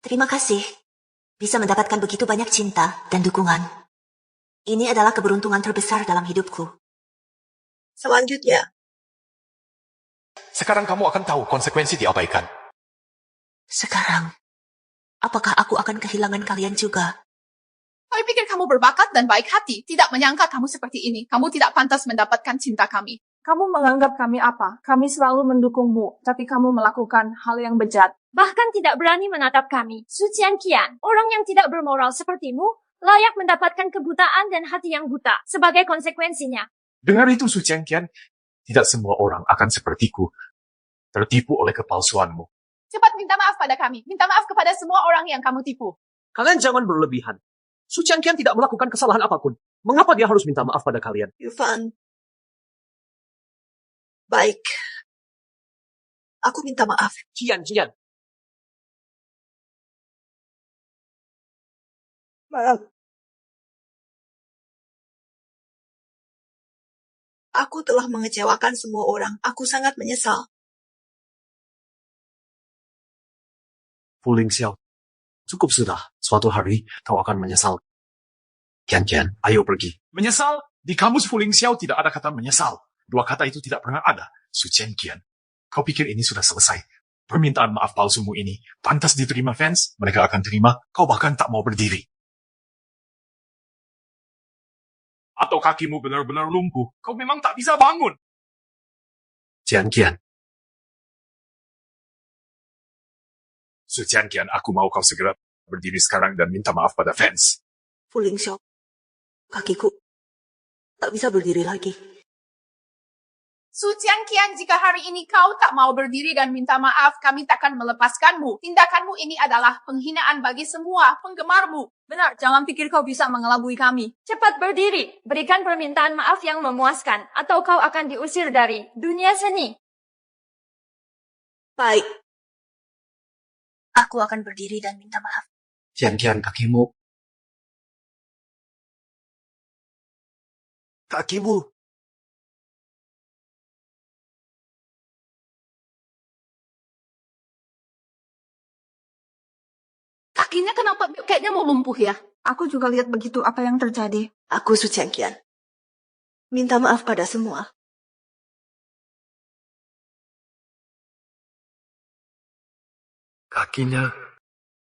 Terima kasih. Bisa mendapatkan begitu banyak cinta dan dukungan. Ini adalah keberuntungan terbesar dalam hidupku. Selanjutnya. Sekarang kamu akan tahu konsekuensi diabaikan. Sekarang, apakah aku akan kehilangan kalian juga? Kami pikir kamu berbakat dan baik hati. Tidak menyangka kamu seperti ini. Kamu tidak pantas mendapatkan cinta kami. Kamu menganggap kami apa? Kami selalu mendukungmu, tapi kamu melakukan hal yang bejat. Bahkan tidak berani menatap kami. Su Qianqian, orang yang tidak bermoral sepertimu, layak mendapatkan kebutaan dan hati yang buta sebagai konsekuensinya. Dengar itu, Su Qianqian. Tidak semua orang akan sepertiku. Tertipu oleh kepalsuanmu. Cepat minta maaf pada kami. Minta maaf kepada semua orang yang kamu tipu. Kalian jangan berlebihan. Su Qianqian tidak melakukan kesalahan apapun. Mengapa dia harus minta maaf pada kalian? Yufan. Baik. Aku minta maaf. Qian. Maaf. Aku telah mengecewakan semua orang. Aku sangat menyesal. Fuling Xiao, cukup sudah. Suatu hari kau akan menyesal. Qianqian, ayo pergi. Menyesal? Di kamus Fuling Xiao tidak ada kata menyesal. Dua kata itu tidak pernah ada. Su Qianqian, kau pikir ini sudah selesai? Permintaan maaf palsumu ini pantas diterima fans? Mereka akan terima. Kau bahkan tak mau berdiri. Atau kakimu benar-benar lumpuh. Kau memang tak bisa bangun. Qianqian, Su Tianqian, aku mau kau segera berdiri sekarang dan minta maaf pada fans. Fu Lingxiao, kakiku tak bisa berdiri lagi. Su Tianqian, jika hari ini kau tak mau berdiri dan minta maaf, kami takkan melepaskanmu. Tindakanmu ini adalah penghinaan bagi semua penggemarmu. Benar, jangan pikir kau bisa mengelabui kami. Cepat berdiri, berikan permintaan maaf yang memuaskan, atau kau akan diusir dari dunia seni. Baik. Aku akan berdiri dan minta maaf. Tianqian, kakimu. Kakimu. Kakinya kenapa kayaknya mau lumpuh ya? Aku juga lihat begitu apa yang terjadi. Aku Su Tianqian. Minta maaf pada semua. Kakinya.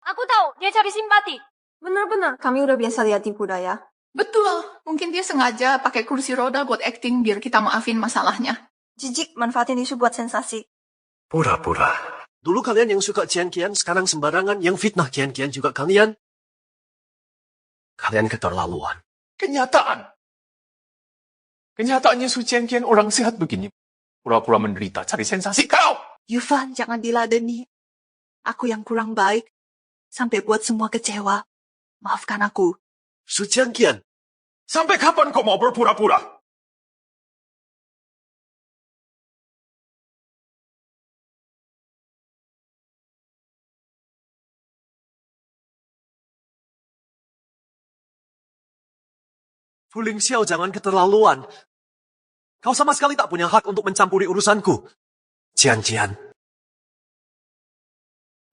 Aku tahu, dia cari simpati. Benar-benar, kami udah biasa lihat tipu daya. Betul, mungkin dia sengaja pakai kursi roda buat acting biar kita maafin masalahnya. Jijik manfaatin isu buat sensasi. Pura-pura. Dulu kalian yang suka Qian-Qian, sekarang sembarangan. Yang fitnah Qian-Qian juga kalian. Kalian keterlaluan. Kenyataan. Kenyataannya Su Tianqian orang sehat begini. Pura-pura menderita, cari sensasi kau. Yufan, jangan diladeni. Aku yang kurang baik. Sampai buat semua kecewa. Maafkan aku. Su Tianqian. Sampai kapan kau mau berpura-pura? Fu Lingxiao, jangan keterlaluan. Kau sama sekali tak punya hak untuk mencampuri urusanku. Qian-Qian.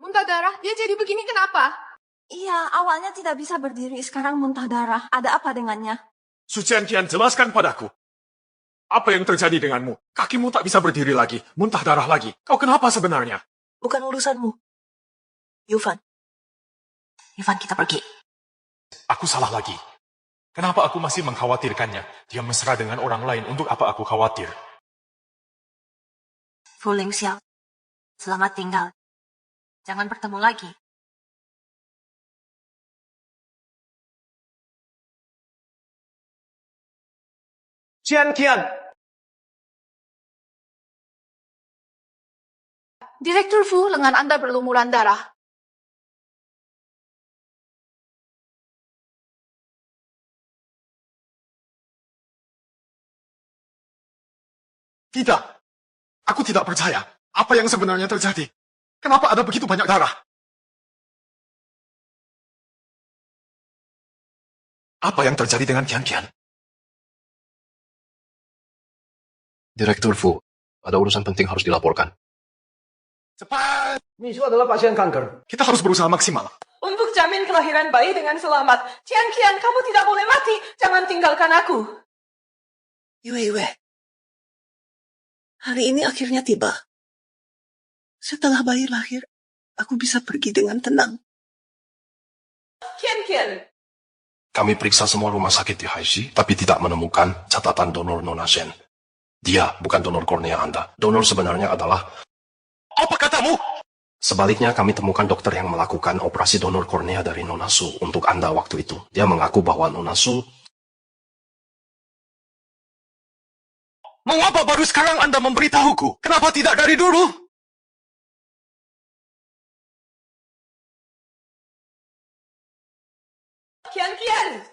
Muntah darah, dia jadi begini kenapa? Iya, awalnya tidak bisa berdiri, sekarang muntah darah. Ada apa dengannya? Su Tianqian, jelaskan padaku. Apa yang terjadi denganmu? Kakimu tak bisa berdiri lagi, muntah darah lagi. Kau kenapa sebenarnya? Bukan urusanmu. Yufan. Yufan, kita pergi. Aku salah lagi. Kenapa aku masih mengkhawatirkannya? Dia mesra dengan orang lain, untuk apa aku khawatir? Fu Lingxiao, selamat tinggal. Jangan bertemu lagi. Qian-Qian. Direktur Fu, lengan Anda berlumuran darah. Tidak. Aku tidak percaya. Apa yang sebenarnya terjadi? Kenapa ada begitu banyak darah? Apa yang terjadi dengan Qian-Qian? Direktur Fu, ada urusan penting harus dilaporkan. Cepat! Misu adalah pasien kanker. Kita harus berusaha maksimal. Untuk jamin kelahiran bayi dengan selamat. Qian-Qian, kamu tidak boleh mati. Jangan tinggalkan aku. Yue. Hari ini akhirnya tiba. Setelah bayi lahir, aku bisa pergi dengan tenang. Qian-Qian. Kami periksa semua rumah sakit di Haishi, tapi tidak menemukan catatan donor Nona Shen. Dia bukan donor kornea Anda. Donor sebenarnya adalah... Apa katamu? Sebaliknya, kami temukan dokter yang melakukan operasi donor kornea dari Nona Su untuk Anda waktu itu. Dia mengaku bahwa Nona Su... Mengapa baru sekarang Anda memberitahuku? Kenapa tidak dari dulu? Qian-Qian.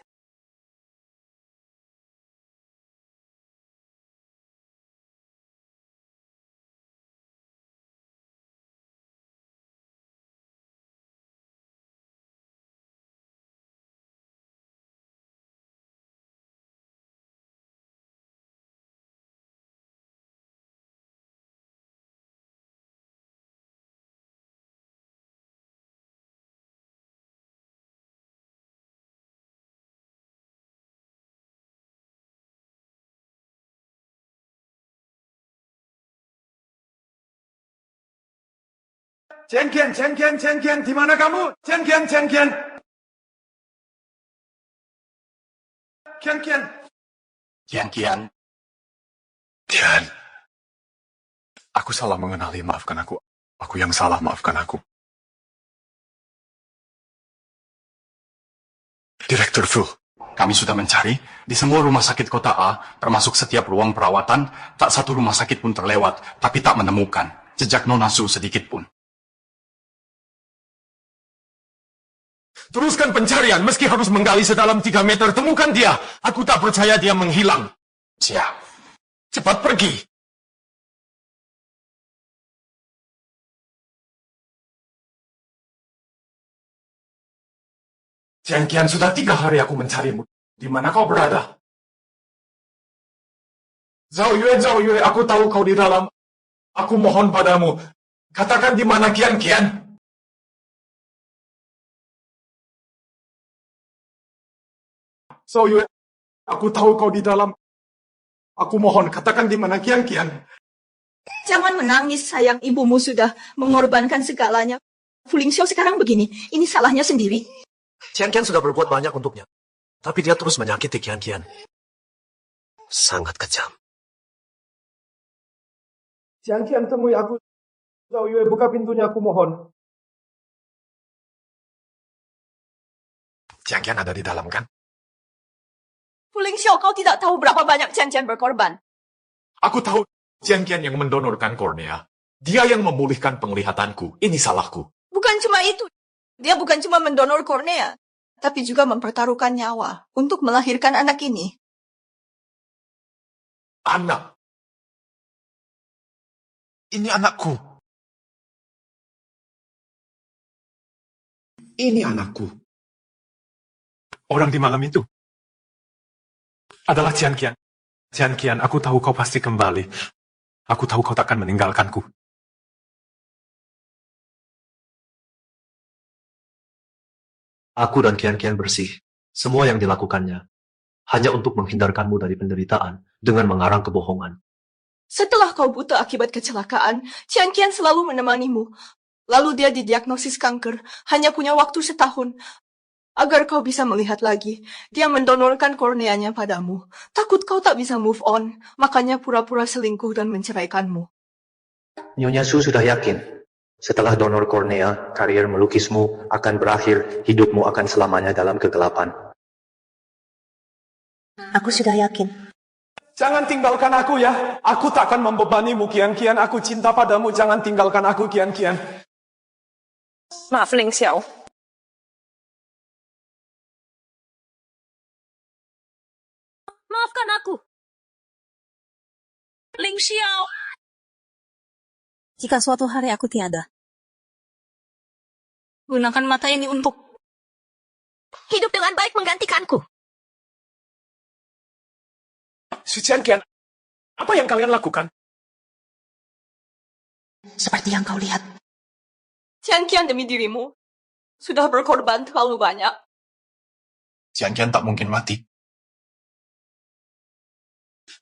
Qian-Qian, di mana kamu? Qian-Qian. Qian-Qian. Tian. Aku salah mengenali, maafkan aku. Aku yang salah, maafkan aku. Direktur Fu, Kami sudah mencari di semua rumah sakit kota A, termasuk setiap ruang perawatan, tak satu rumah sakit pun terlewat, tapi tak menemukan jejak Nona Su sedikit pun. Teruskan pencarian, meski harus menggali sedalam 3 meter. Temukan dia. Aku tak percaya dia menghilang. Siap. Cepat pergi. Jian Qian, sudah 3 hari aku mencarimu. Di mana kau berada? Zhao Yue, aku tahu kau di dalam. Aku mohon padamu. Katakan di mana Qian Qian. Zhao Yue, aku tahu kau di dalam. Aku mohon, katakan di mana Qian Qian. Jangan menangis, sayang. Ibumu sudah mengorbankan segalanya. Fu Lingxiao sekarang begini. Ini salahnya sendiri. Jian Qian sudah berbuat banyak untuknya. Tapi dia terus menyakiti Qian Qian. Sangat kejam. Jian Qian, temui aku. Zhao Yue, buka pintunya, aku mohon. Jian Qian ada di dalam kan? Fu Lingxiao, kau tidak tahu berapa banyak Jian Qian berkorban. Aku tahu Jian Qian yang mendonorkan kornea. Dia yang memulihkan penglihatanku. Ini salahku. Bukan cuma itu. Dia bukan cuma mendonor kornea, tapi juga mempertaruhkan nyawa untuk melahirkan anak ini. Anak. Ini anakku. Ini anakku. Orang di malam itu adalah Jian Qian. Jian Qian, aku tahu kau pasti kembali. Aku tahu kau takkan meninggalkanku. Aku dan Qian Qian bersih. Semua yang dilakukannya hanya untuk menghindarkanmu dari penderitaan dengan mengarang kebohongan. Setelah kau buta akibat kecelakaan, Jian Qian selalu menemanimu. Lalu dia didiagnosis kanker, hanya punya waktu 1 tahun. Agar kau bisa melihat lagi, dia mendonorkan korneanya padamu. Takut kau tak bisa move on, makanya pura-pura selingkuh dan menceraikanmu. Nyonya Su sudah yakin. Setelah donor kornea, karier melukismu akan berakhir, hidupmu akan selamanya dalam kegelapan. Aku sudah yakin. Jangan tinggalkan aku ya. Aku takkan membebanimu, Qian Qian. Aku cinta padamu. Jangan tinggalkan aku, Qian Qian. Maaf, Lingxiao. Maafkan aku. Lingxiao. Jika suatu hari aku tiada, Gunakan mata ini untuk Hidup dengan baik menggantikanku. Jian Qian, apa yang kalian lakukan? Seperti yang kau lihat. Jian Qian demi dirimu sudah berkorban terlalu banyak. Jian Qian tak mungkin mati.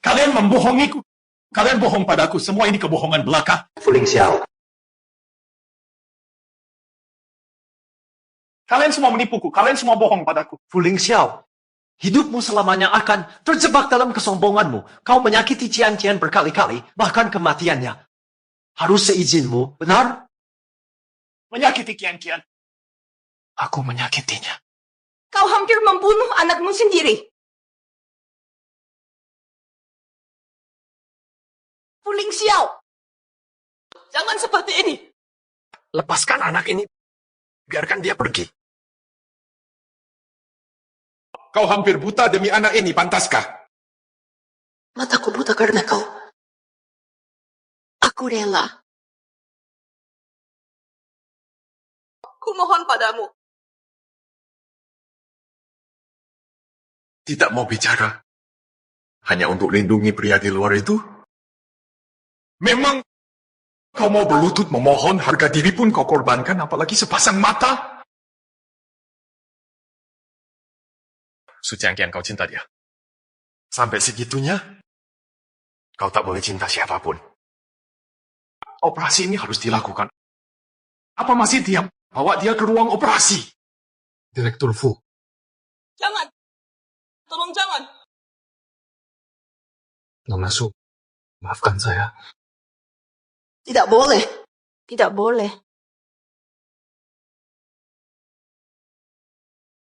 Kalian membohongiku. Kalian bohong padaku. Semua ini kebohongan belaka. Fu Lingxiao. Kalian semua menipuku. Kalian semua bohong padaku. Fu Lingxiao, hidupmu selamanya akan terjebak dalam kesombonganmu. Kau menyakiti Jian Qian berkali-kali, bahkan kematiannya. Harus seizinmu, benar? Menyakiti Qian Qian. Aku menyakitinya. Kau hampir membunuh anakmu sendiri. Fu Lingxiao, jangan seperti ini. Lepaskan anak ini. Biarkan dia pergi. Kau hampir buta demi anak ini, pantaskah? Mataku buta karena kau. Aku rela. Ku mohon padamu. Tidak mau bicara. Hanya untuk lindungi pria di luar itu? Memang kau mau berlutut memohon, harga diri pun kau korbankan, apalagi sepasang mata? Su Jian Qian, kau cinta dia. Sampai segitunya, kau tak boleh cinta siapapun. Operasi ini harus dilakukan. Apa masih diam? Bawa dia ke ruang operasi. Direktur Fu. Jangan. Tolong jangan. Nona Su, maafkan saya. Tidak boleh. Tidak boleh.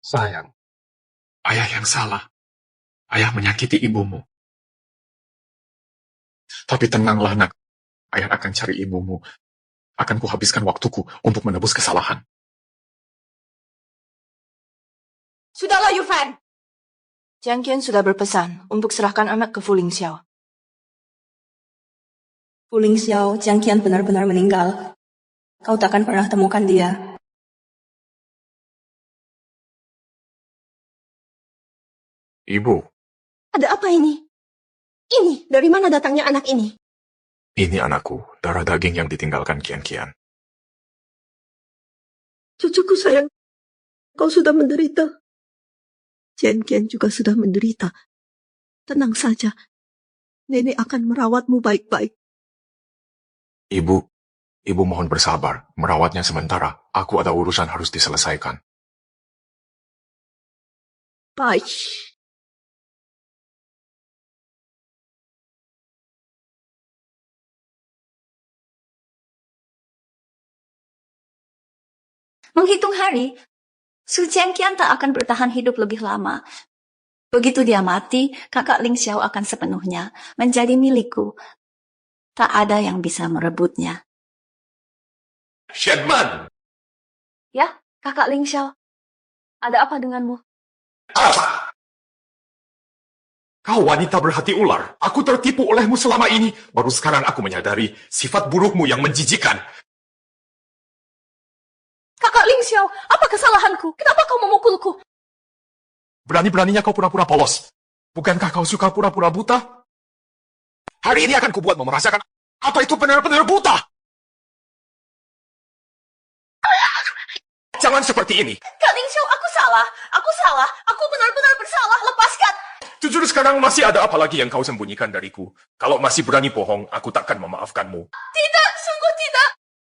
Sayang, Ayah yang salah. Ayah menyakiti ibumu. Tapi tenanglah, nak. Ayah akan cari ibumu. Akan kuhabiskan waktuku untuk menebus kesalahan. Sudahlah, Yufan. Jiang Qian sudah berpesan untuk serahkan anak ke Fu Lingxiao. Fu Lingxiao, Jiang Qian benar-benar meninggal. Kau takkan pernah temukan dia. Ibu, Ada apa ini? Ini, dari mana datangnya anak ini? ini anakku, darah daging yang ditinggalkan Kian-Kian. Cucuku sayang, kau sudah menderita. Qian juga sudah menderita. Tenang saja, nenek akan merawatmu baik-baik. Ibu mohon bersabar, merawatnya sementara. Aku ada urusan harus diselesaikan. Baik. Menghitung hari, Su Jiangqian tak akan bertahan hidup lebih lama. Begitu dia mati, kakak Ling Xiao akan sepenuhnya menjadi milikku. Tak ada yang bisa merebutnya. Shenman! Ya, kakak Ling Xiao. Ada apa denganmu? Apa? Kau wanita berhati ular. Aku tertipu olehmu selama ini. Baru sekarang aku menyadari sifat burukmu yang menjijikan. Kakak Ling Xiao, apa kesalahanku? Kenapa kau memukulku? Berani-beraninya kau pura-pura polos. Bukankah kau suka pura-pura buta? Hari ini akan kubuatmu merasakan apa itu benar-benar buta. Jangan seperti ini. Kak Ling Xiao, aku salah. Aku benar-benar bersalah. Lepaskan. Jujur sekarang masih ada apa lagi yang kau sembunyikan dariku? Kalau masih berani bohong, aku takkan memaafkanmu. Tidak, sungguh tidak.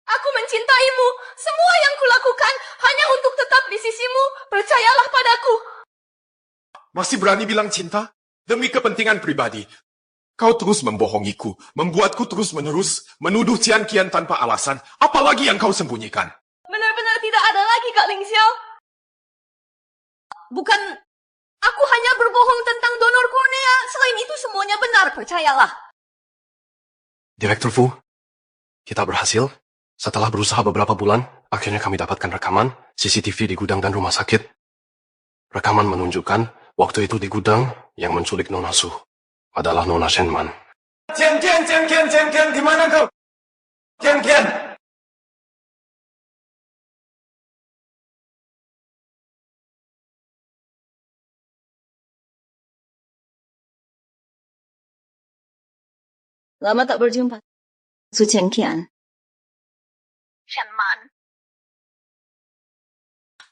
Aku mencintaimu. Semua yang kulakukan hanya untuk tetap di sisimu. Percayalah padaku. Masih berani bilang cinta? Demi kepentingan pribadi. Kau terus membohongiku, membuatku terus-menerus menuduh Qian-Qian tanpa alasan. Apalagi yang kau sembunyikan? Benar-benar tidak ada lagi, Kak Ling Xiao. Bukan, aku hanya berbohong tentang donor kornea. Selain itu semuanya benar, percayalah. Direktur Fu, kita berhasil. Setelah berusaha beberapa bulan, akhirnya kami dapatkan rekaman CCTV di gudang dan rumah sakit. Rekaman menunjukkan waktu itu di gudang yang menculik Nona Su adalah Nona Shenman. Jiang-Qian, di mana kau? Jiang-Qian! Lama tak berjumpa. Su Jiangqian. Shenman.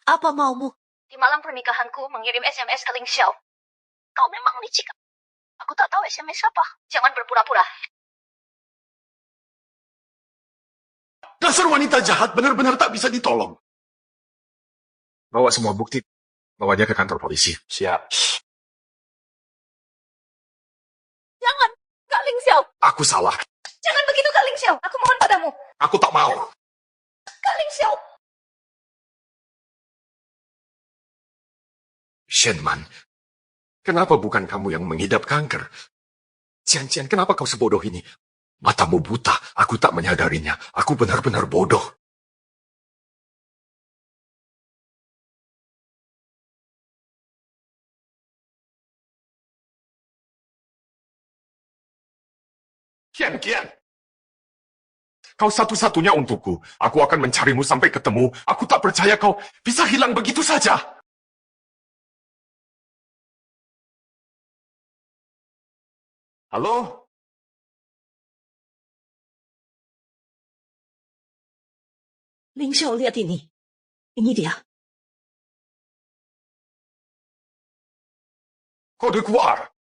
Apa maumu? Di malam pernikahanku mengirim SMS ke Ling Xiao. Kau memang licik. Aku tak tahu SMS apa. Jangan berpura-pura. Dasar wanita jahat benar-benar tak bisa ditolong. Bawa semua bukti. Bawa dia ke kantor polisi. Siap. Jangan, Kak Ling Xiao. Aku salah. Jangan begitu, Kak Ling Xiao. Aku mohon padamu. Aku tak mau. Kak Ling Xiao. Shenman, kenapa bukan kamu yang mengidap kanker? Qian-Qian, kenapa kau sebodoh ini? Matamu buta, aku tak menyadarinya. Aku benar-benar bodoh. Qian-Qian, kau satu-satunya untukku. Aku akan mencarimu sampai ketemu. Aku tak percaya kau bisa hilang begitu saja. Halo? Ling Xiao, lihat ini. Ini dia. Kode keluar.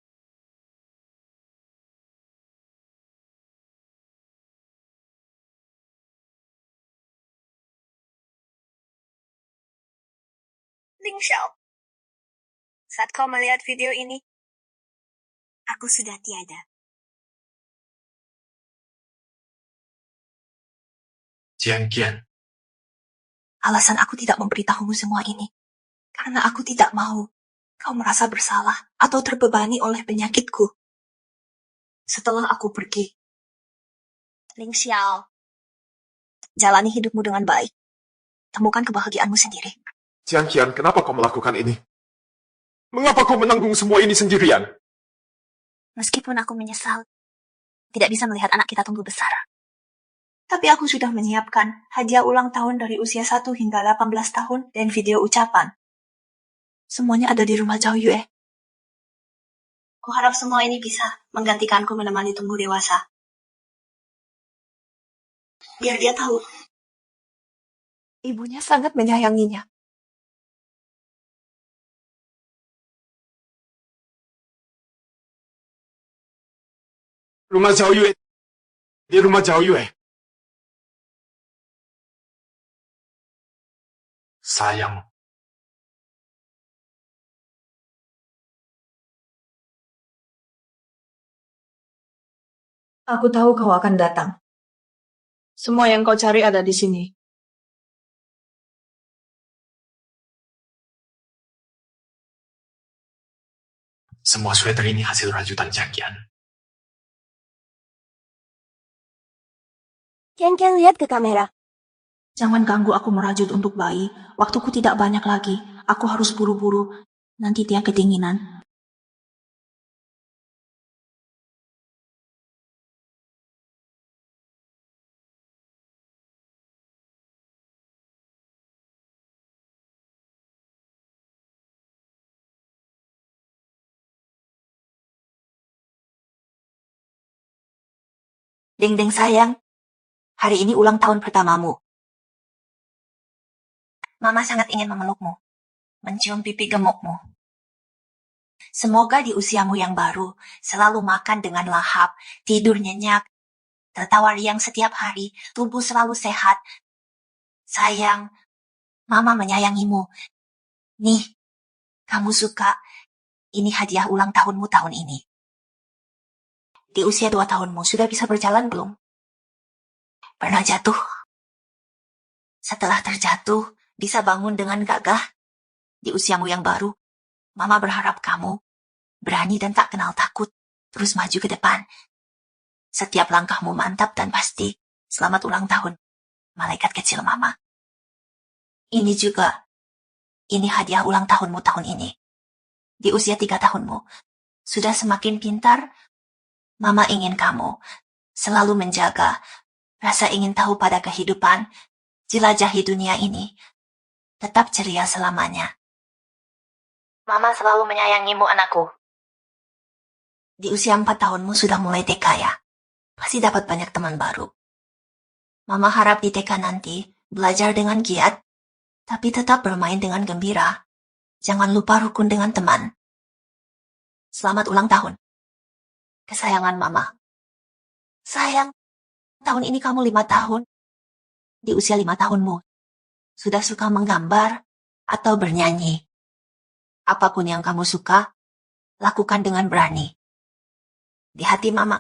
Ling Xiao, saat kau melihat video ini, aku sudah tiada. Jiang-Qian, Alasan aku tidak memberitahumu semua ini, karena aku tidak mau kau merasa bersalah atau terbebani oleh penyakitku. Setelah aku pergi, Ling Xiao, jalani hidupmu dengan baik. Temukan kebahagiaanmu sendiri. Jian Qian, kenapa kau melakukan ini? Mengapa kau menanggung semua ini sendirian? Meskipun aku menyesal, tidak bisa melihat anak kita tumbuh besar. Tapi aku sudah menyiapkan hadiah ulang tahun dari usia 1 hingga 18 tahun dan video ucapan. Semuanya ada di rumah Zhao Yue. Kuharap semua ini bisa menggantikanku menemani tumbuh dewasa. Biar dia tahu, ibunya sangat menyayanginya. Rumah Zhao Yue. Di rumah Zhao Yue. Sayang, Aku tahu kau akan datang. Semua yang kau cari ada di sini. Semua sweater ini hasil rajutan Jian Qian. Qian lihat ke kamera. Jangan ganggu aku merajut untuk bayi. Waktuku tidak banyak lagi. Aku harus buru-buru. Nanti dia kedinginan. Ding-ding sayang, hari ini ulang tahun pertamamu. Mama sangat ingin memelukmu, mencium pipi gemukmu. Semoga di usiamu yang baru, selalu makan dengan lahap, tidur nyenyak, tertawa riang setiap hari, tubuh selalu sehat. Sayang, Mama menyayangimu. Nih, kamu suka, ini hadiah ulang tahunmu tahun ini. Di usia 2 tahunmu sudah bisa berjalan belum? Pernah jatuh? Setelah terjatuh, bisa bangun dengan gagah? Di usiamu yang baru, Mama berharap kamu berani dan tak kenal takut, terus maju ke depan. Setiap langkahmu mantap dan pasti. Selamat ulang tahun, malaikat kecil Mama. Ini juga, ini hadiah ulang tahunmu tahun ini. Di usia 3 tahunmu, sudah semakin pintar. Mama ingin kamu selalu menjaga rasa ingin tahu pada kehidupan, jelajahi dunia ini, tetap ceria selamanya. Mama selalu menyayangimu, anakku. Di usia 4 tahunmu sudah mulai TK ya? Pasti dapat banyak teman baru. Mama harap di TK nanti belajar dengan giat, tapi tetap bermain dengan gembira. Jangan lupa rukun dengan teman. Selamat ulang tahun. Kesayangan Mama. Sayang, tahun ini kamu 5 tahun. Di usia 5 tahunmu, sudah suka menggambar atau bernyanyi. Apapun yang kamu suka, lakukan dengan berani. Di hati Mama,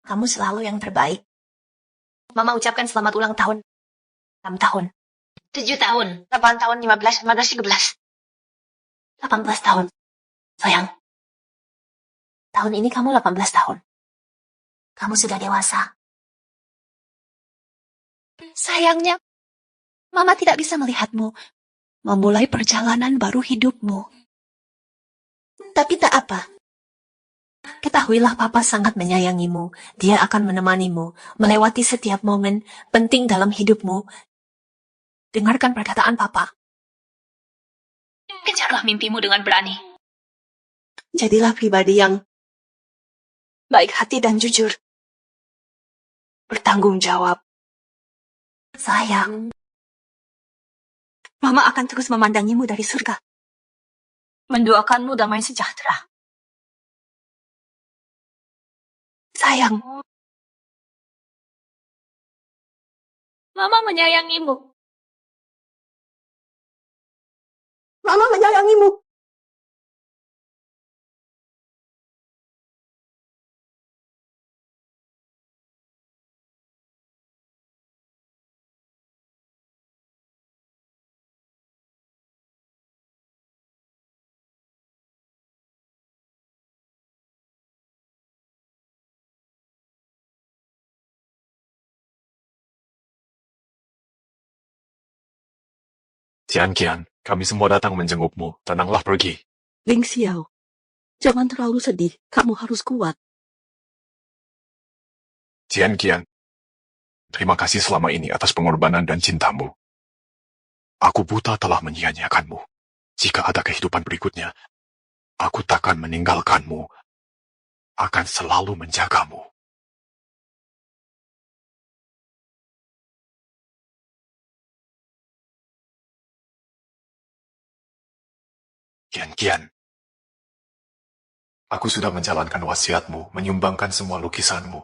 kamu selalu yang terbaik. Mama ucapkan selamat ulang tahun. 6 tahun. 7 tahun. 8 tahun, 15, 17. 18 tahun. Sayang, tahun ini kamu 18 tahun. Kamu sudah dewasa. Sayangnya, Mama tidak bisa melihatmu memulai perjalanan baru hidupmu. Tapi tak apa. Ketahuilah Papa sangat menyayangimu. Dia akan menemanimu melewati setiap momen penting dalam hidupmu. Dengarkan perkataan Papa. Kejarlah mimpimu dengan berani. Jadilah pribadi yang baik hati dan jujur. Bertanggung jawab. Sayang, Mama akan terus memandangimu dari surga. Mendoakanmu damai sejahtera. Sayang, Mama menyayangimu. Mama menyayangimu. Qian, kami semua datang menjengukmu. Tenanglah pergi. Ling Xiao, jangan terlalu sedih. Kamu harus kuat. Qian, terima kasih selama ini atas pengorbanan dan cintamu. Aku buta telah menyia-nyiakanmu. Jika ada kehidupan berikutnya, aku takkan meninggalkanmu. Akan selalu menjagamu. Qian, aku sudah menjalankan wasiatmu, menyumbangkan semua lukisanmu.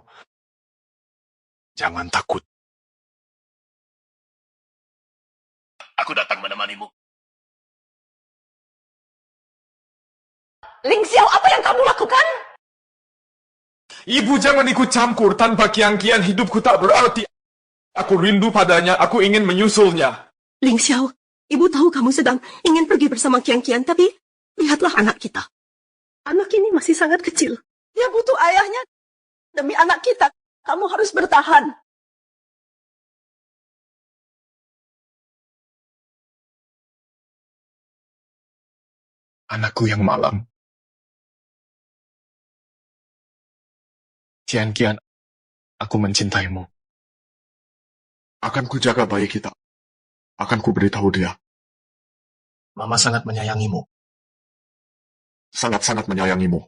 Jangan takut. Aku datang menemanimu. Ling Xiao, apa yang kamu lakukan? Ibu jangan ikut campur. Tanpa Qian hidupku tak berarti. Aku rindu padanya, aku ingin menyusulnya. Ling Xiao, ibu tahu kamu sedang ingin pergi bersama Qian, tapi lihatlah anak kita. Anak ini masih sangat kecil. Dia butuh ayahnya. Demi anak kita, kamu harus bertahan. Anakku yang malang. Qian, aku mencintaimu. Akan kujaga bayi kita. Akan kuberitahu dia. Mama sangat menyayangimu. Sangat-sangat menyayangimu.